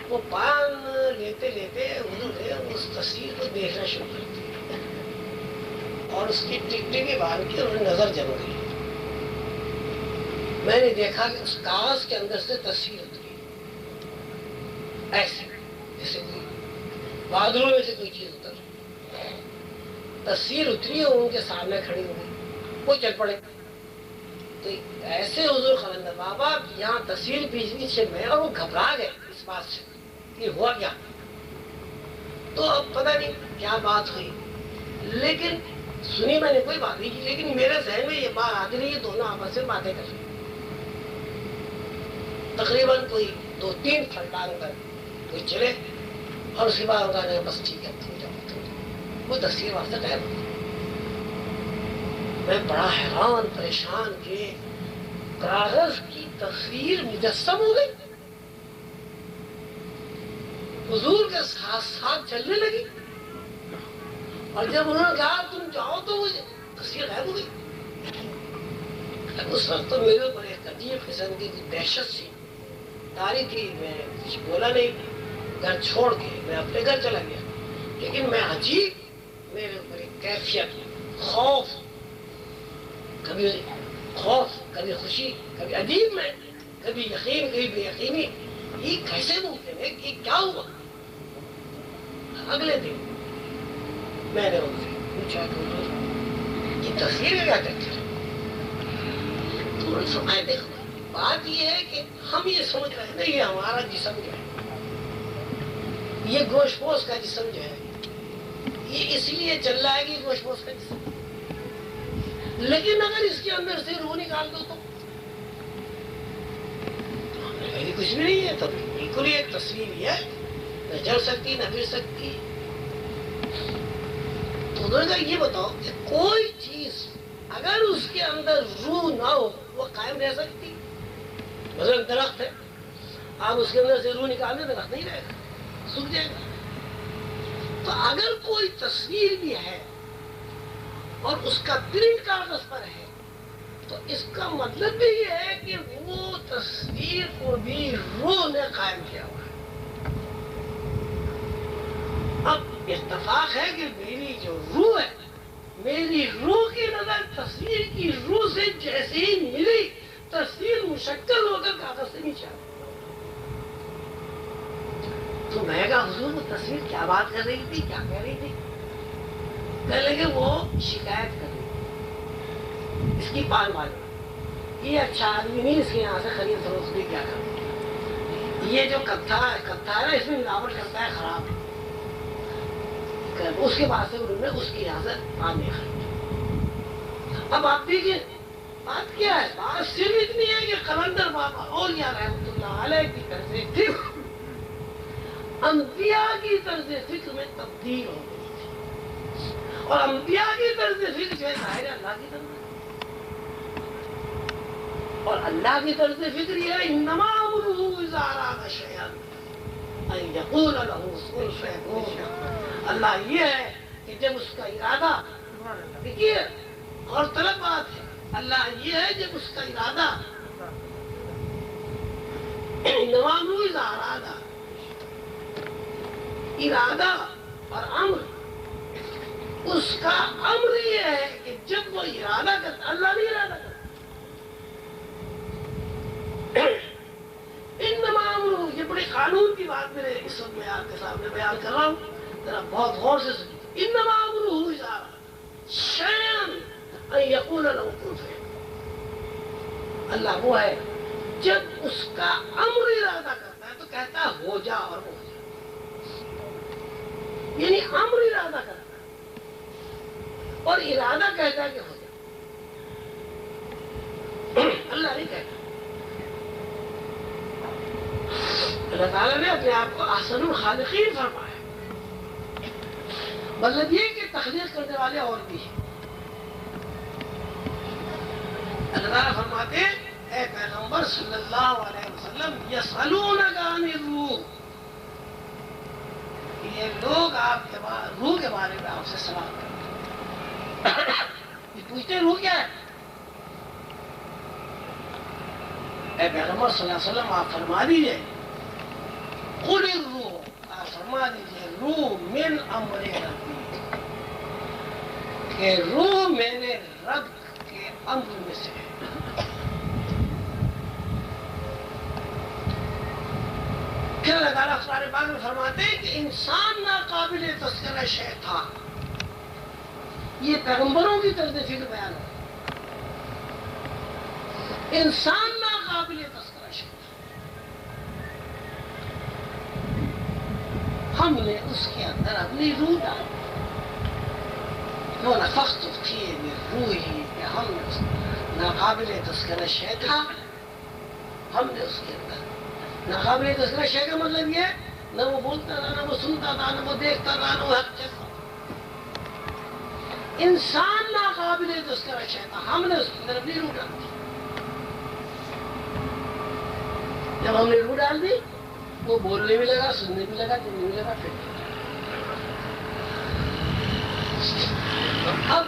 وہ پان لیتے لیتے حضور نے اس تصویر کو دیکھنا شروع کر دیا اور اس کی ٹکٹکی باندھ کے انہیں نظر جم گئی۔ میں نے دیکھا کہ اس کاغذ کے اندر سے تصویر اتری، ایسے جیسے کوئی بادلوں میں سے کوئی چیز اتر، تصویر اتری اور ان کے سامنے کھڑی ہو گئی، وہ چل پڑے، تو ایسے حضور خلندر بابا یہاں تصویر پیچھے میں، اور وہ گھبرا گئے اس بات سے یہ ہوا کیا، تو اب پتہ نہیں کیا بات ہوئی، لیکن سنی میں نے کوئی بات نہیں کی، لیکن میرے ذہن میں یہ بات آتی رہی، یہ دونوں آپس میں باتیں کر رہے، تقریباً کوئی 2-3 فردان پر کوئی چلے اور اس کے بعد ہوتا ہے بس ٹھیک ہے تم جاؤ، وہ تصویر وہاں سے غائب ہو گئی۔ میں بڑا حیران پریشان کہ کاغذ کی تصویر مجسم ہو گئی، حضور کے ساتھ ساتھ چلنے لگی، اور جب انہوں نے کہا تم جاؤ تو وہ تصویر غائب ہو گئی۔ اس وقت تو میرے اوپر ایک عجیب قسم کی دہشت سی تاری تھی. میں کچھ بولا نہیں، گھر چھوڑ کے میں اپنے گھر چلا گیا. لیکن میں عجیب میرے اوپر ایک کیفیت، خوف، کبھی خوشی، کبھی عجیب، میں کبھی یقین، کبھی بے یقینی. یہ کیسے ممکن ہے؟ یہ کیا ہوا؟ اگلے دن میں نے ان سے پوچھا کہ یہ تصویر کیا کرتے ہیں؟ تو انہوں نے فرمایا دیکھو بات یہ ہے کہ ہم یہ سمجھ رہے ہیں نا یہ ہمارا جسم جو ہے، یہ گوشت پوش کا جسم جو ہے، یہ اس لیے چل رہا ہے کہ گوشت پوش کا جسم، لیکن اگر اس کے اندر سے روح نکال دو تو کچھ بھی نہیں ہے. تو بالکل یہ ایک تصویر ہی ہے، نہ چل سکتی نہ پھر سکتی. تو انہوں نے کہا یہ بتاؤ کہ کوئی چیز اگر اس کے اندر روح نہ ہو وہ قائم رہ سکتی؟ مثلا درخت ہے، آپ اس کے اندر سے روح نکال دیں درخت نہیں رہے گا، سوکھ جائے گا. تو اگر کوئی تصویر بھی ہے اور اس کا پرنٹ کاغذ پر ہے تو اس کا مطلب بھی یہ ہے کہ وہ تصویر کو بھی روح نے قائم کیا ہوا ہے. اب اتفاق ہے کہ میری جو روح ہے، میری روح کی نظر تصویر کی روح سے جیسے ہی ملی، تصویر مشکل ہو کر کاغذ سے نیچے آ گئی. تو میں کہا حضور وہ تصویر کیا بات کر رہی تھی، کیا کہہ رہی تھی؟ کہنے لگے وہ شکایت کر رہی تھی اس کی پان والے، یہ اچھا آدمی نہیں، اس کے یہاں سے خرید فروخت بھی کیا کرتا، یہ جو کتھا ہے نا اس میں ملاوٹ کرتا ہے، خراب ہے. اس کے پاس سے انہوں نے اس کی یہاں سے پان نہیں خریدا. اب آپ دیکھیے بات کیا ہے، بات صرف اتنی ہے کہ قلندر بابا اولیاء رحمۃ اللہ علیہ کی طرز فکر انبیاء کی طرز فکر میں تبدیل ہو گئی تھی، اور انبیاء کی طرز فکر جو ہے ظاہر اللہ کی طرز، اور اللہ کی طرز فکر یہ ہے انما امرہ اذا اراد شیئا ان یقول له کن فیکون. اللہ یہ ہے کہ جب اس کا ارادہ، دیکھیے اور طلب بات ہے، اللہ یہ ہے جب اس کا ارادہ، انما امرہ اذا اراد، ارادہ اور امر، اس کا امر یہ ہے کہ جب وہ ارادہ کرتا، اللہ نہیں ارادہ کرتا. انما امرہ، یہ بڑی قانون کی بات میرے اس وقت میں آپ کے سامنے بیان کر رہا ہوں، ذرا بہت غور سے سنیے. انما امرہ اذا اراد شیئا ان یقول له کن فیکون. اللہ وہ ہے جب اس کا امر ارادہ کرتا ہے تو کہتا ہے ہو جا اور ہو جا، یعنی امر ارادہ کرتا ہے اور ارادہ کہتا ہے کہ ہو جا. اللہ نہیں کہتا. اللہ تعالیٰ نے اپنے آپ کو احسن الخالقین فرمایا، مطلب یہ کہ تخلیق کرنے والے اور بھی ہیں. اللہ تعالیٰ فرماتے ہیں اے پیغمبر صلی اللہ علیہ وسلم یسألونک عن الروح، یہ لوگ آپ کے روح کے بارے میں آپ سے سوال کرتے ہیں. یہ پوچھتے ہیں روح کیا ہے؟ اے پیغمبر صلی اللہ علیہ وسلم آپ فرما دیجئے قل الروح، آپ فرما دیجئے روح من امر ربی، کہ روح میرے رب کے امر میں سے ہے. پھر اللہ تعالیٰ قرآن پاک میں فرماتے ہیں کہ انسان ناقابل تذکرہ شے تھا. یہ پیغمبروں کی طرز فکر بیان ہے، انسان ناقابل تذکرہ شے تھا، ہم نے اس کے اندر اپنی روح ڈالی. وَنَفَخْتُ فِيهِ مِن رُوحِي، کہ ہم نے اس ناقابل تذکرہ شے تھا، ہم نے اس کے اندر. ناقابل تذکرہ شے کا مطلب یہ ہے نہ وہ بولتا تھا، نہ وہ سنتا تھا، نہ وہ دیکھتا تھا، نہ وہ حق چلتا. انسان ناقابل تذکرہ شے تھا، ہم نے اس کے اندر اپنی روح ڈال دی. جب ہم نے روح ڈال دی وہ بولنے بھی لگا، سننے بھی لگا، دیکھنے بھی لگا. پھر اب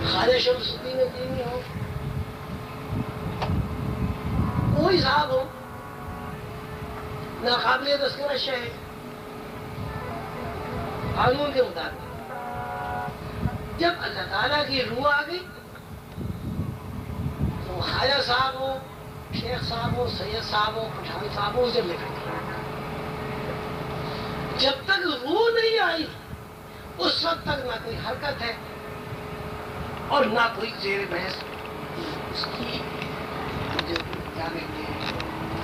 خواجہ شمس الدین دینی ہو وہی صاحب ہوں، ناقابل تذکرہ شے قانون کے مطابق۔ جب اللہ تعالیٰ کی روح آ گئی تو خواجہ صاحب ہو، شیخ صاحب ہو، سید صاحب ہو، پٹھان صاحب ہو، اسے لکھ دیا۔ جب تک روح نہیں آئی اس وقت تک نہ کوئی حرکت ہے اور نہ کوئی زیر بحث اس کی جو کیا کہتے ہیں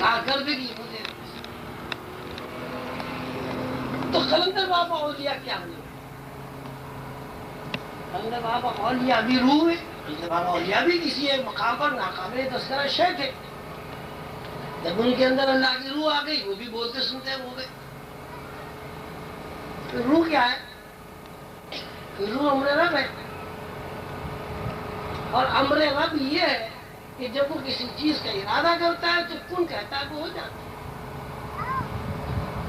کارکردگی ہو زیر بحث۔ تو قلندر بابا اولیاء کیا ہوئے؟ قلندر بابا اولیاء بھی روح ہے، قلندر بابا اولیاء بھی کسی ایک مقام پر ناقابل تذکرہ شے تھے۔ جب ان کے اندر اللہ کی روح آ گئی وہ بھی بولتے سنتے ہو گئے۔ روح کیا ہے؟ روح امر رب ہے، اور امر رب یہ ہے کہ جب وہ کسی چیز کا ارادہ کرتا ہے تو کن کہتا ہے وہ ہو جاتا ہے۔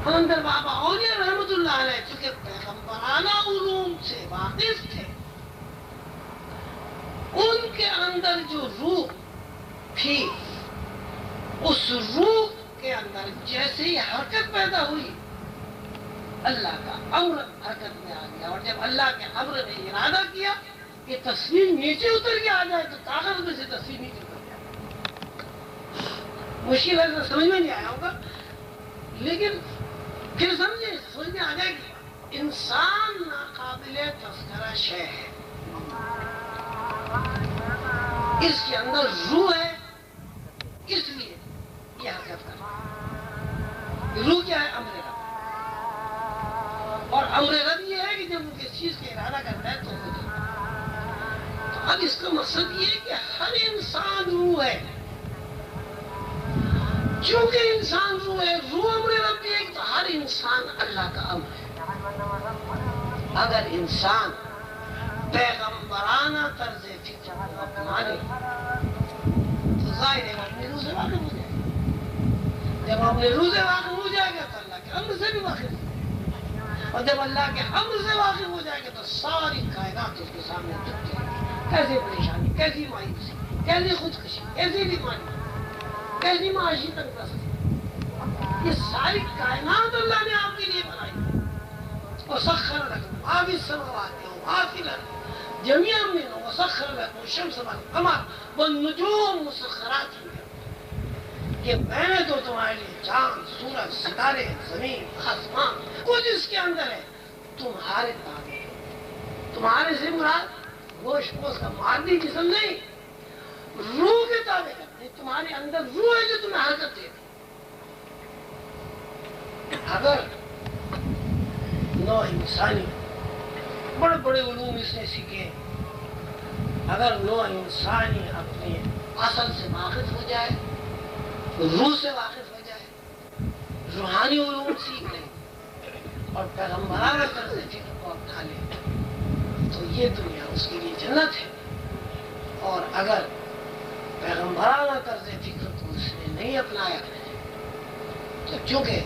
قلندر بابا اولیاء رحمۃ اللہ علیہ چونکہ پیغمبرانہ علوم سے واقف تھے، ان کے اندر جو روح تھی اس روح کے اندر جیسے ہی حرکت پیدا ہوئی اللہ کا امر حرکت میں آ گیا، اور جب اللہ کے امر نے ارادہ کیا کہ تصویر نیچے اتر کے آ جائے تو کاغذ میں سے تصویر نیچے اتر جائے۔ مشکل ہے، سمجھ میں نہیں آیا ہوگا، لیکن پھر سمجھ میں آ جائے گی۔ انسان ناقابل تذکرہ شے ہے، اس کے اندر روح ہے، اس لیے یہ حرکت کر رہا ہے۔ روح کیا ہے؟ امر رب، اور امر رب یہ ہے کہ جب وہ کس چیز کا ارادہ کرتا ہے تو ہو جاتا ہے۔ تو اب اس کا مقصد یہ ہے کہ ہر انسان روح ہے، چونکہ انسان روح ہے، روح امر رب ہے تو ہر انسان اللہ کا امر ہے۔ اگر انسان پیغمبرانہ طرز فکر کو اپنا لے تو ظاہر ہے اپنے روح سے واقف ہو جائے گا۔ جب اپنے روح سے واقف ہو جائے گا تو اللہ کے امر سے بھی واقف ہو جائے گا، اور جب اللہ کے امر سے واقف ہو جائے گا تو ساری کائنات اس کے سامنے جھک جائے گی۔ کیسی پریشانی، کیسی مایوسی، کیسی خودکشی، کیسی بیماری، کیسی معاشی تنگدستی، یہ ساری کائنات اللہ نے آپ کے لیے بنائی۔ وسخر لكم ما في السماوات وما في الارض جميعا منه وسخر لكم الشمس والقمر والنجوم مسخرات کہ میں نے تو تمہارے لیے چاند، سورج، ستارے، زمین، آسمان کچھ اس کے اندر ہے تمہارے تابع۔ تمہارے سے مراد گوشت پوش کا مادی جسم نہیں، روح کے تابع کرتے۔ تمہارے اندر روح ہے جو تمہیں حرکت دے گی۔ اگر نوع انسانی بڑے بڑے علوم اس نے سیکھے، اگر نوع انسانی اپنے اصل سے واقف ہو جائے، روح سے واقف ہو جائے، روحانی علوم سیکھ لے اور پیغمبرانہ طرز فکر کو اپنا لے تو یہ دنیا اس کے لیے جنت ہے۔ اور اگر پیغمبرانہ طرز فکر کو اس نے نہیں اپنایا تو چونکہ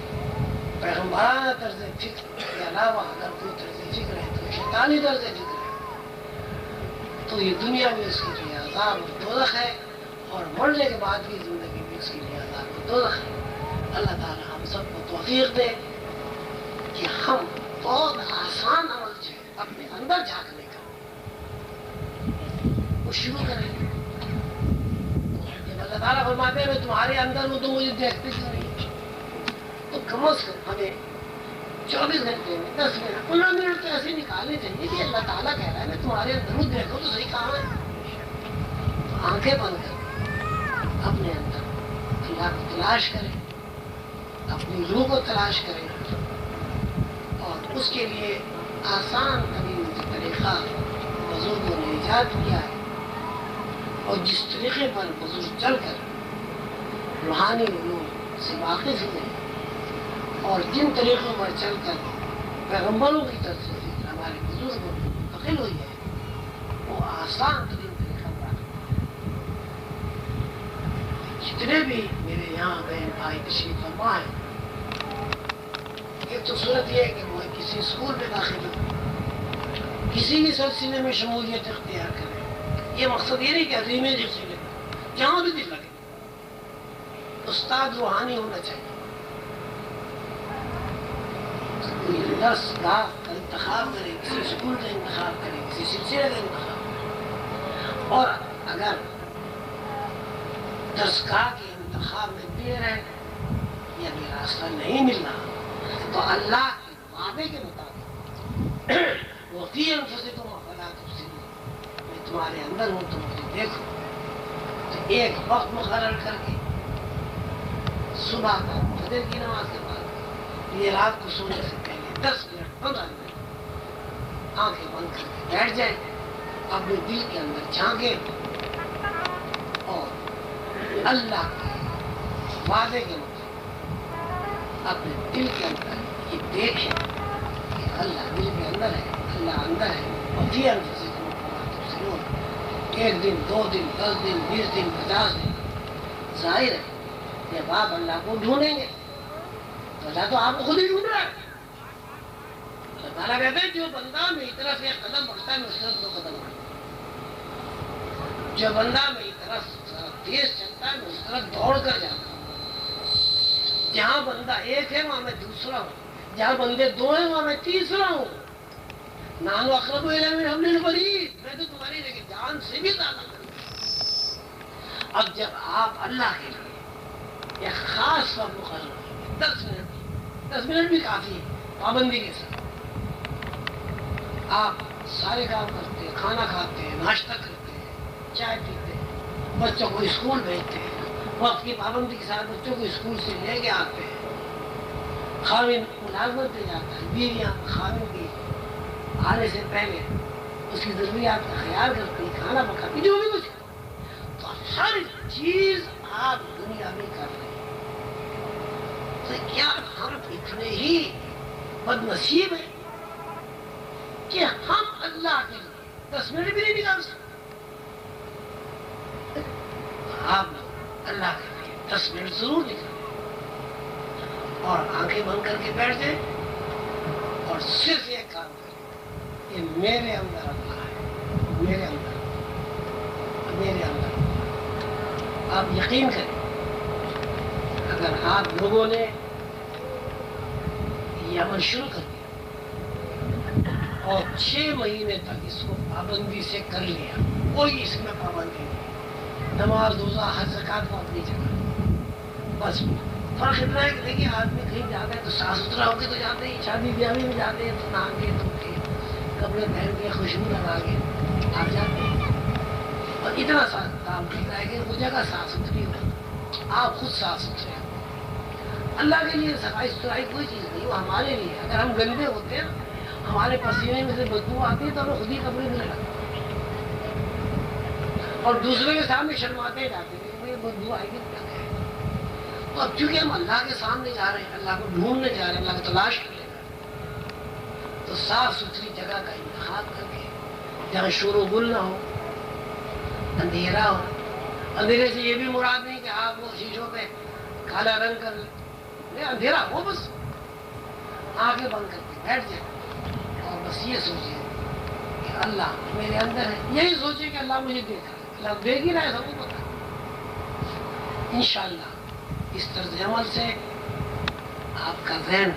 پیغمبرانہ طرز فکر کے علاوہ اگر کوئی طرز فکر ہے تو شیطانی طرز فکر ہے، تو یہ دنیا میں اس کے لیے عذاب و دوزخ ہے، اور مرنے کے بعد کی زندگی میں اس کے لیے عذاب و دوزخ ہے۔ اللہ تعالی ہم سب کو توفیق دے کہ ہم بہت آسان عمل جو ہے اپنے اندر جھانکنے کا وہ شروع کریں۔ جب اللہ تعالیٰ فرماتے ہیں میں تمہارے اندر ہوں تو مجھے دیکھتے کیوں نہیں؟ تو کم از کم ہمیں 24 گھنٹے میں 10 منٹ 15 منٹ تو ایسے نکالنے چاہیے کہ اللہ تعالیٰ کہہ رہا ہے میں تمہارے اندر ہوں، دیکھو تو صحیح کہاں ہے۔ تو آنکھیں بند کر اپنے اندر اللہ کو تلاش کریں، اپنی روح کو تلاش کریں، اور اس کے لیے آسان ترین طریقہ بزرگوں نے ایجاد کیا ہے، اور جس طریقے پر بزرگ چل کر روحانی علوم سے واقف ہوئے اور جن طریقوں پر چل کر پیغمبروں کی طرف سے ہمارے بزرگوں کو منتقل ہوئی ہے وہ آسان ترین طریقہ پر جتنے بھی میرے یہاں بہن بھائی تشریف فرما ہے، ایک تو صورت یہ ہے کہ وہ کسی اسکول میں داخل ہو، کسی بھی سلسلے میں شمولیت اختیار کرے۔ یہ مقصد یہ نہیں کہ عظیم دل سے لگے، جہاں بھی دل لگے استاد روحانی ہونا چاہیے. درس گاہ کا انتخاب کرے، کسی اسکول کا انتخاب کرے، کسی سلسلے کا انتخاب کرے. اور اگر درس گاہ کے انتخاب میں دیر ہے یا بھی راستہ نہیں مل رہا تو اللہ کے وعدے کے مطابق وفی انفسکم افلا تبصرون، میں تمہارے اندر ہوں، تم مجھے دیکھو. تو ایک وقت مقرر کر کے صبح کا فجر کی نماز کے بعد یہ رات کو سونے سے پہلے 10 منٹ 15 منٹ آنکھیں بند کر کے بیٹھ جائیں، اپنے دل کے اندر جھانکیں اور اللہ کے وعدے کے مطابق اپنے دل کے اندر یہ دیکھیں کہ اللہ دل کے اندر ہے، اللہ اندر ہے. اور فی انفسکم افلا تبصرون، 1 دن 2 دن 10 دن 20 دن 50 دن ظاہر ہے جب آپ اللہ کو ڈھونڈیں گے تو اللہ تو آپ کو خود ہی ڈھونڈ رہا ہے. اللہ تعالیٰ کہتے ہیں جو بندہ میری طرف ایک قدم بڑھتا ہے میں اس طرف 2 قدم بڑھتا ہوں. جو بندہ میری طرف تیز چلتا ہے میں اس طرف دوڑ کر جاتا ہوں. جہاں بندہ ایک ہے وہاں میں دوسرا ہوں، جہاں بندے 2 ہیں وہاں میں تیسرا ہوں. نحن اقرب الیہ من حبل الورید، میں تو تمہاری لیکن جان سے بھی زیادہ ہوں. اب جب آپ اللہ کے لیے ایک خاص وقت مقرر 10 منٹ بھی کافی ہے پابندی کے ساتھ، آپ سارے کام کرتے ہیں، کھانا کھاتے ہیں، ناشتہ کرتے ہیں، چائے پیتے ہیں، بچوں کو اسکول بھیجتے ہیں، وقت کی پابندی کے ساتھ بچوں کو اسکول سے لے کے آتے ہیں، خاوند ملازمت پہ جاتا ہے، بیویاں خاوند کی آنے سے پہلے اس کی ضروریات کا خیال کرتی، کھانا پکاتی، جو بھی کچھ. تو ہر چیز آپ دنیا میں کر رہے ہیں. تو کیا ہم اتنے ہی بد نصیب ہیں کہ ہم اللہ کے لیے 10 منٹ بھی نہیں نکال سکتے؟ آپ لوگ اللہ کے لیے 10 منٹ ضرور نکالیں اور آنکھیں بند کر کے بیٹھ جائیں اور صرف ایک کام کریں کہ میرے اندر اللہ ہے، میرے اندر آپ یقین کریں. اگر آپ لوگوں نے یہ عمل شروع کر دیا اور 6 مہینے تک اس کو پابندی سے کر لیا، کوئی اس میں پابندی نہیں، نماز روزہ حج زکوٰۃ کو اپنی جگہ، بس فرق اتنا ہے کہ دیکھیے آدمی کہیں جاتا ہے تو صاف ستھرا ہو کے تو جاتے ہیں، شادی بیاہ میں جاتے ہیں تو نہا کے دھو کے کپڑے پہن کے خوشبو لگا کے آپ جاتے ہیں، اور اتنا سا کام کرتا ہے کہ وہ جگہ صاف ستھری ہو، آپ خود صاف ستھرے ہو. اللہ کے لیے صفائی ستھرائی کوئی چیز نہیں، وہ ہمارے لیے. اگر ہم گندے ہوتے ہیں ہمارے پسینے میں سے بدبو آتی ہے تو ہمیں خود ہی کپڑے دھلنے لگتے اور دوسرے کے سامنے شرماتے جاتے ہیں کہ بدبو آئے گی کیا کریں. تو اب چونکہ ہم اللہ کے سامنے جا رہے ہیں، اللہ کو ڈھونڈنے جا رہے ہیں، اللہ کو تلاش کرنے جا رہے ہیں، تو صاف ستھری جگہ کا انتخاب کر کے جہاں شور و گل نہ ہو، اندھیرا ہو. اندھیرے سے یہ بھی مراد نہیں کہ آپ وہ شیشوں پہ کالا رنگ کر لیں، نہیں، اندھیرا ہو، بس آنکھیں بند کر کے بیٹھ جائیں اور بس یہ سوچیں کہ اللہ میرے اندر ہے. یہی سوچیں کہ اللہ مجھے دیکھ رہا ہے، اللہ دیکھ ہی رہا ہے، سب کو پتا ہے. انشاءاللہ اس طرز عمل سے آپ کا ذہن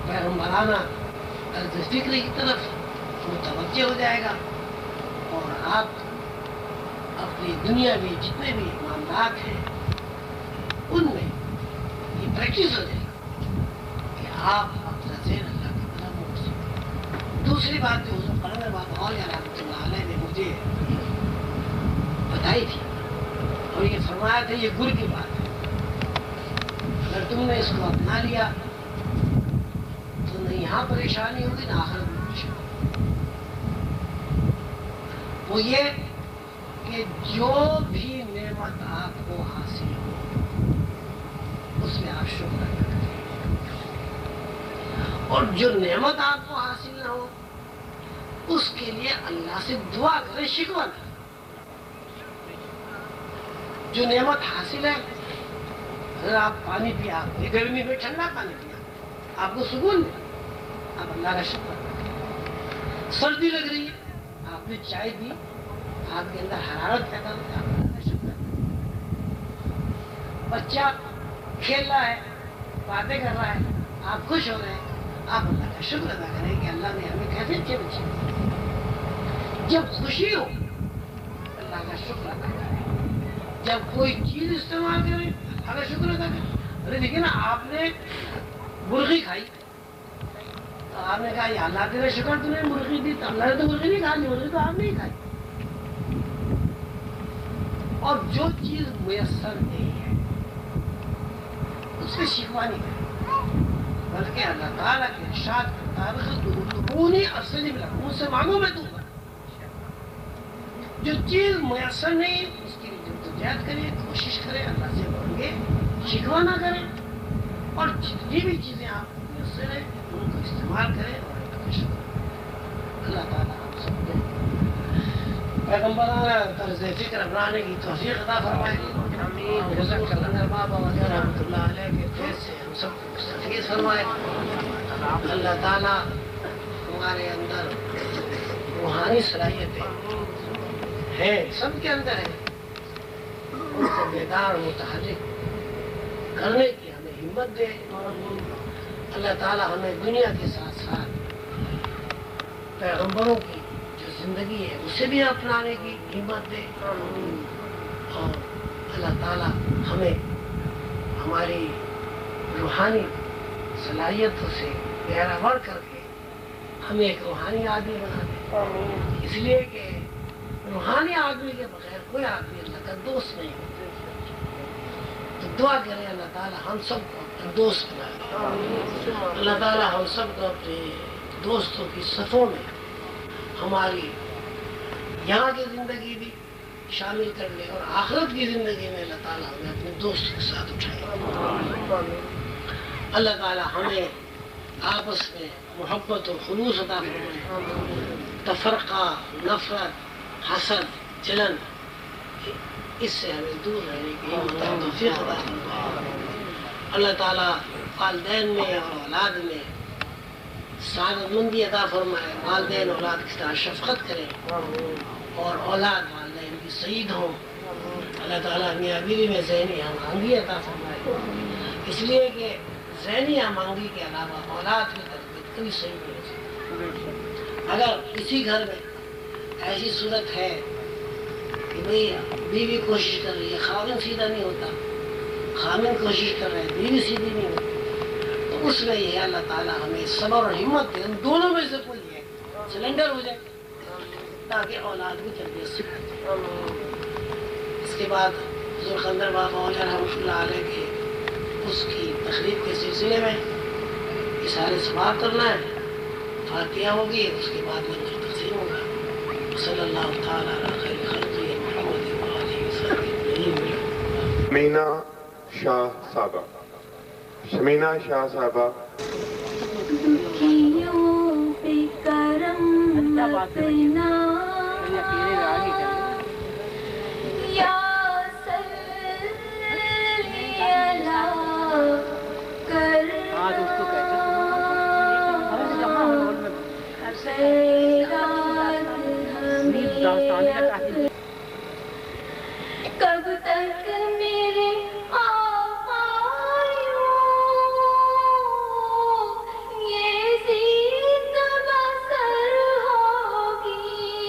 پیغمبرانہ طرز فکر کی طرف متوجہ ہو جائے گا اور آپ اپنی دنیا میں جتنے بھی معاملات ہیں ان میں یہ پریکٹس ہو جائے گا کہ آپ اپنا ذہن اللہ کی طرف موڑ سکیں. دوسری بات جو حضرت قلندر بابا اولیاء رحمۃ اللہ علیہ نے مجھے بتائی تھی اور یہ فرمایا تھا، یہ گر کی بات ہے، اگر تم نے اس کو اپنا لیا تو نہ یہاں پریشانی ہوگی نہ آخرت میں پریشانی. وہ یہ کہ جو بھی نعمت آپ کو حاصل ہو اس میں آپ شکر ادا کریں، اور جو نعمت آپ کو حاصل نہ ہو اس کے لیے اللہ سے دعا کریں، شکوہ کریں. جو نعمت حاصل ہے، اگر آپ پانی پیا، گرمی میں ٹھنڈا پانی پیا، آپ کو سکون ملا، آپ اللہ کا شکر ادا کریں. سردی لگ رہی ہے، آپ نے چائے دی، آپ کے اندر حرارت پیدا ہوئی، آپ اللہ کا شکر ادا کریں. بچہ کھیل رہا ہے، باتیں کر رہا ہے، آپ خوش ہو رہے ہیں، آپ اللہ کا شکر ادا کریں کہ اللہ نے ہمیں کیسے اچھے بچے دیے۔ جب خوشی ہو اللہ کا شکر ادا کریں، جب کوئی چیز استعمال کریں اللہ کا شکر ادا کریں۔ ارے دیکھیے نا، آپ نے مرغی کھائی تو آپ نے کہا یا اللہ تیرا شکر تو نے مرغی دی، تو اللہ نے تو مرغی نہیں کھا لی، مرغی تو آپ نہیں کھائی۔ اور جو چیز میسر نہیں ہے اس پہ شکوہ نہیں کریں، بلکہ اللہ تعالیٰ کے ارشاد کے مطابق ادعونی استجب لکم، مجھ سے مانگو میں دوں گا۔ جو چیز میسر نہیں اس کے لیے جدوجہد کریں، کوشش کریں، اللہ سے مانگے، شکوہ نہ کریں، اور جتنی بھی چیزیں آپ میسر ہیں ان کو استعمال کریں اور اللہ کا شکر کریں۔ اللہ تعالیٰ ہم سب کو پیغمبرانہ طرز فکر اپنانے کی توفیق عطا فرمائے۔ حضرت کلندر بابا وغیرہ رحمۃ اللہ علیہ کے فیض سے ہم سب کو مستفیض فرمائے۔ اللہ تعالیٰ ہمارے اندر روحانی صلاحیتیں ہیں، سب کے اندر ہیں، ان کو بیدار و متحرک کرنے کی ہمیں ہمت دے۔ اللہ تعالیٰ ہمیں دنیا کے ساتھ ساتھ پیغمبروں کی جو زندگی ہے اسے بھی اپنانے کی ہمت دے، اور اللہ تعالیٰ ہمیں ہماری روحانی صلاحیتوں سے بہرہ کر کے ہمیں ایک روحانی آدمی بنا دے، اس لیے کہ روحانی آدمی کے بغیر کوئی آدمی اللہ کا دوست نہیں ہوتا۔ تو دعا کریں اللہ تعالیٰ ہم سب کو اپنا دوست بنائے، اللہ تعالیٰ ہم سب کو اپنے دوستوں کی صفوں میں ہماری یہاں کی زندگی بھی شامل کر لے، اور آخرت کی زندگی میں اللہ تعالیٰ ہمیں اپنے دوست کے ساتھ اٹھائے۔ اللہ تعالیٰ ہمیں آپس میں محبت و خلوص عطا فرمائے، تفرقہ، نفرت، حسد، جلن، اس سے ہمیں دور رہنے کی توفیق عطا فرمائے۔ اللہ تعالیٰ والدین میں اور اولاد میں سعادت مندی عطا فرمائے، والدین اولاد کی طرح شفقت کریں اور اولاد والدین کی سعید ہوں۔ اللہ تعالیٰ میاں بیوی میں ذہنی ہم آہنگی عطا فرمائے، اس لیے کہ ذہنی ہم آہنگی کے علاوہ اولاد کی تربیت کبھی صحیح نہیں ہو سکتی۔ اگر کسی گھر میں ایسی صورت ہے کہ بھئی بیوی کوشش کر رہی ہے، خاوند سیدھا نہیں ہوتا، خاوند کوشش کر رہے ہیں، بیوی سیدھی نہیں ہوتی، تو اس میں یہ ہے اللہ تعالیٰ ہمیں صبر اور ہمت دے، ان دونوں میں سے کوئی ہے سلنڈر ہو جائے تاکہ اولاد بھی تربیت سکھائے۔ اس کے بعد حضور کلندر بابا علیہ رحمۃ اللہ علیہ کے اس کی تقریب کے سلسلے میں اشارے سماعت کرنا ہے، فاتحہ ہوگی، اس کے بعد لنگر تقسیم ہوگا۔ صلی اللہ تعالیٰ علی خیر خلقہ محمد وآلہ وصحبہ۔
شمینہ شاہ صاحبہ، شمینہ شاہ صاحبہ۔
دکھیوں پہ کرم اپنا یا صلی اللہ کرنا، کب تک میرے یہ زندہ بسر ہوگی،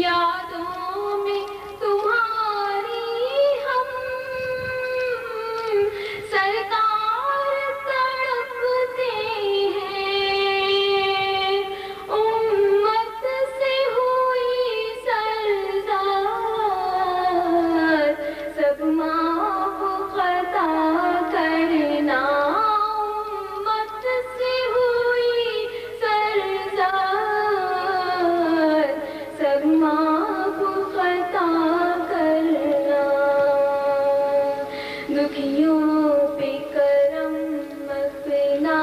یادوں میں تمہاری ہم سرکار تڑپتے ہیں، امت سے ہوئی سرزار، سب معاف خطا کرنا، امت سے ہوئی سرزار، سب معاف خطا کرنا، دکھیوں پہ کرم اپنا،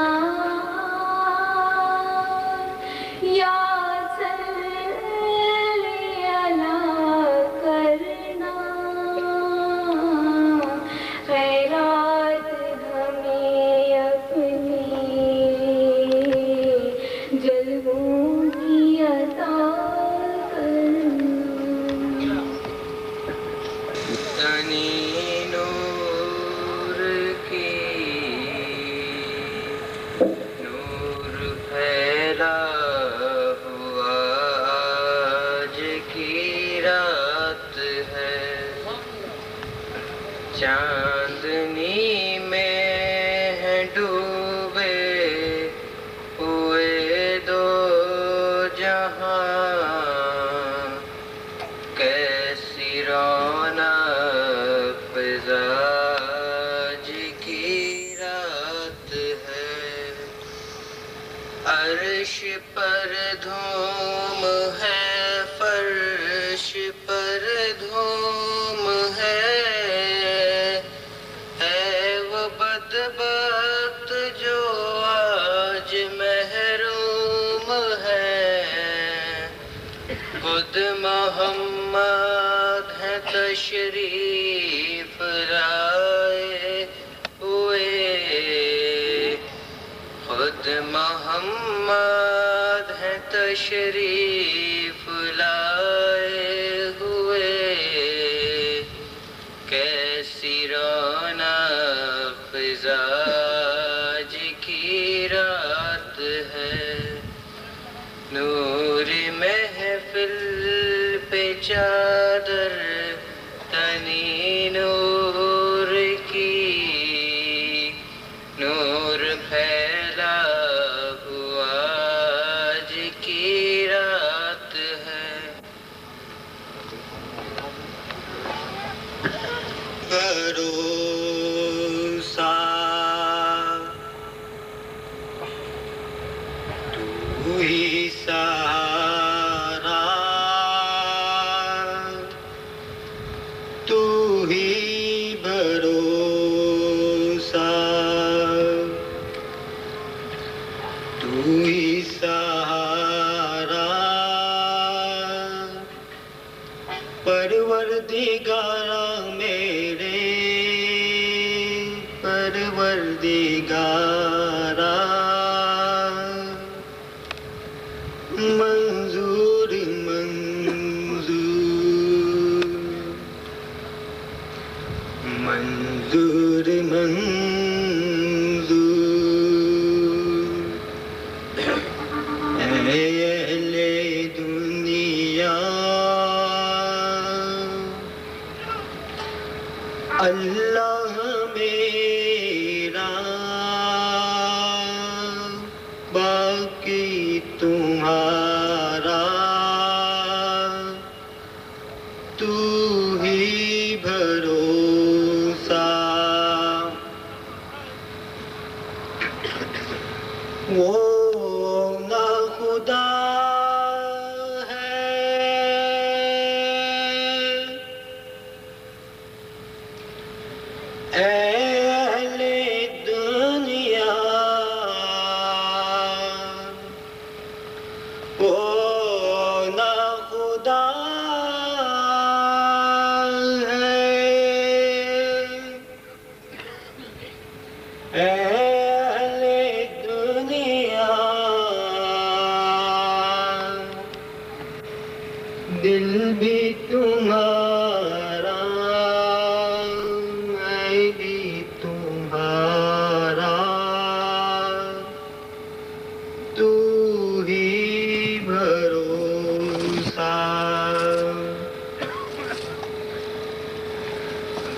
یا صلی اللہ کرنا، خیرات ہمیں اپنی جلووں کی عطا کرنا۔
تنی نور کی نور پھیلا ہوا آج کی رات ہے، چاندنی میں ہے ڈوبے ہوئے دو جہاں، کیسی رونق فضا آج کی رات ہے، عرش پر دھوم ہے، فرش پر دھوم ہے وہ بدبخت جو آج محروم ہے، خود محمد ہے تشریف لائے ہوئے، خود محمد ہے تشریف لائے ہوئے، کیسی رونق فضا آج کی رات ہے، نور محفل پہ چادر تنی نور کی، نور پھیلا ہوا آج کی رات ہے، بھروسہ تو ہی سارا، تو ہی بھروسہ، تو ہی سہارا، پروردگارا میرے پروردگارا، منظور منظور منظور منظور، اے اہل دنیا اللہ میرا، باقی تمہارا، تو ہی بھروسہ، وہ نہ خدا ہے، اے اہل دنیا، وہ نہ خدا ہے، اے اہل دنیا، دل بھی تمہارا، میں بھی تمہارا، تو ہی بھروسہ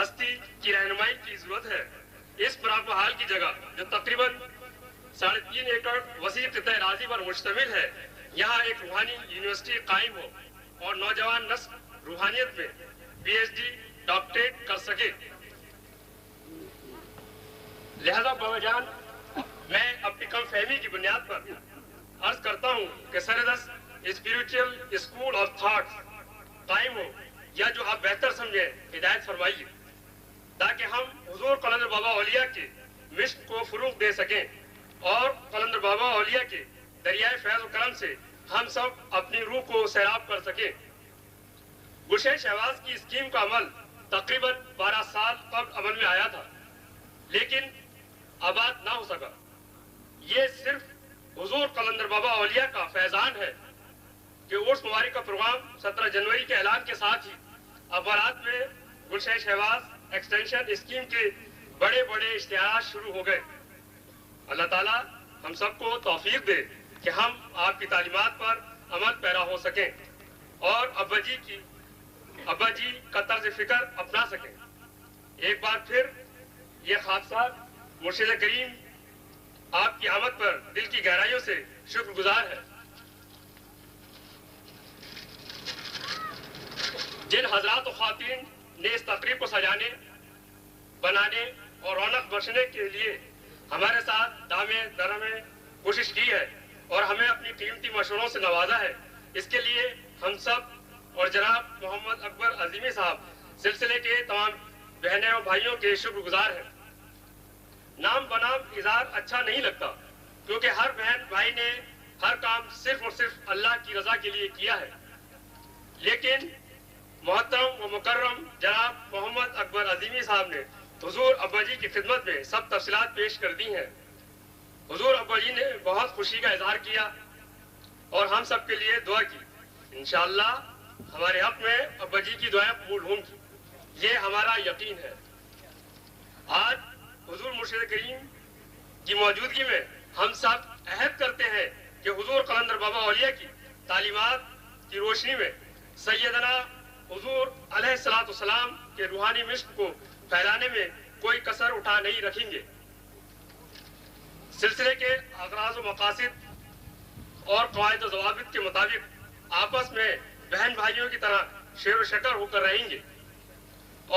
ہستی کی رہنمائی کی ضرورت ہے. اس پراپر حال کی جگہ جو تقریباً 3.5 ایکڑ وسیع خطہ اراضی پر مشتمل ہے، یہاں ایک روحانی یونیورسٹی قائم ہو اور نوجوان نسل روحانیت میں PhD ڈاکٹریٹ کر سکے. لہذا بابا جان، میں اپنی کم فہمی کی بنیاد پر عرض کرتا ہوں کہ سردست اسپریچول اسکول آف تھاٹ قائم ہو، یا جو آپ بہتر سمجھیں ہدایت فرمائیے، تاکہ ہم حضور قلندر بابا اولیاء کے مشن کو فروغ دے سکیں اور قلندر بابا اولیاء کے دریائے فیض و کرم سے ہم سب اپنی روح کو سیراب کر سکیں. گلشن شہباز کی اسکیم کا عمل تقریباً 12 سال قبل عمل میں آیا تھا، لیکن آباد نہ ہو سکا. یہ صرف حضور قلندر بابا اولیاء کا فیضان ہے کہ عرس مبارک کا پروگرام 17 جنوری کے اعلان کے ساتھ ہی اخبارات میں گلشن شہباز ایکسٹینشن اسکیم کے بڑے بڑے اشتہارات شروع ہو گئے. اللہ تعالیٰ ہم سب کو توفیق دے کہ ہم آپ کی تعلیمات پر عمل پیرا ہو سکیں اور ابا جی کا طرز فکر اپنا سکیں. ایک بار پھر یہ خاصات مرشد کریم آپ کی آمد پر دل کی گہرائیوں سے شکر گزار ہے. جن حضرات و خواتین نے اس تقریب کو سجانے، بنانے اور رونق بخشنے کے لیے ہمارے ساتھ دامے درہمے کوشش کی ہے اور ہمیں اپنی قیمتی مشوروں سے نوازا ہے، اس کے لیے ہم سب اور جناب محمد اکبر عظیمی صاحب سلسلے کے تمام بہنیں اور بھائیوں کے شکر گزار ہیں. نام بنام اظہار اچھا نہیں لگتا، کیونکہ ہر بہن بھائی نے ہر کام صرف اور صرف اللہ کی رضا کے لیے کیا ہے. لیکن محترم و مکرم جناب محمد اکبر عظیمی صاحب نے حضور ابا جی کی خدمت میں سب تفصیلات پیش کر دی ہیں. حضور ابا جی نے بہت خوشی کا اظہار کیا اور ہم سب کے لیے دعا کی. انشاءاللہ ہمارے حق میں ابا جی کی دعائیں قبول ہوں گی، یہ ہمارا یقین ہے. آج حضور مرشد کریم کی موجودگی میں ہم سب عہد کرتے ہیں کہ حضور قلندر بابا اولیاء کی تعلیمات کی روشنی میں سیدنا حضور علیہ السلام کے روحانی مشن کو پھیلانے میں کوئی کسر اٹھا نہیں رکھیں گے. سلسلے کے اغراض و مقاصد اور قواعد و ضوابط کے مطابق آپس میں بہن بھائیوں کی طرح شیر و شکر ہو کر رہیں گے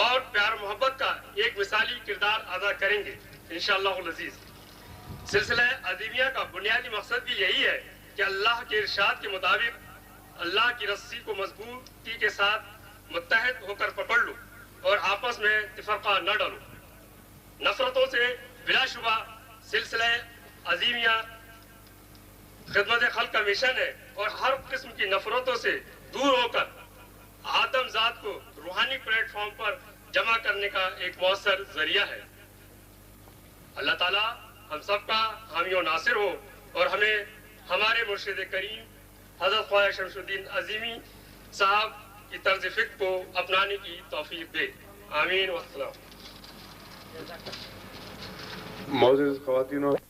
اور پیار محبت کا ایک مثالی کردار ادا کریں گے انشاءاللہ العزیز. سلسلہ عظیمیہ کا بنیادی مقصد بھی یہی ہے کہ اللہ کے ارشاد کے مطابق اللہ کی رسی کو مضبوطی کے ساتھ متحد ہو کر پکڑ لو اور آپس میں تفرقہ نہ ڈالو. نفرتوں سے بلا شبہ سلسلہ عظیمیہ خدمت خلق کا مشن ہے اور ہر قسم کی نفرتوں سے دور ہو کر آدم ذات کو روحانی پلیٹ فارم پر جمع کرنے کا ایک مؤثر ذریعہ ہے. اللہ تعالیٰ ہم سب کا حامی و ناصر ہو اور ہمیں ہمارے مرشد کریم حضرت خواجہ شمس الدین عظیمی صاحب کی طرز فکر کو اپنانے کی توفیق دے. آمین والسلام.
معزز خواتین اور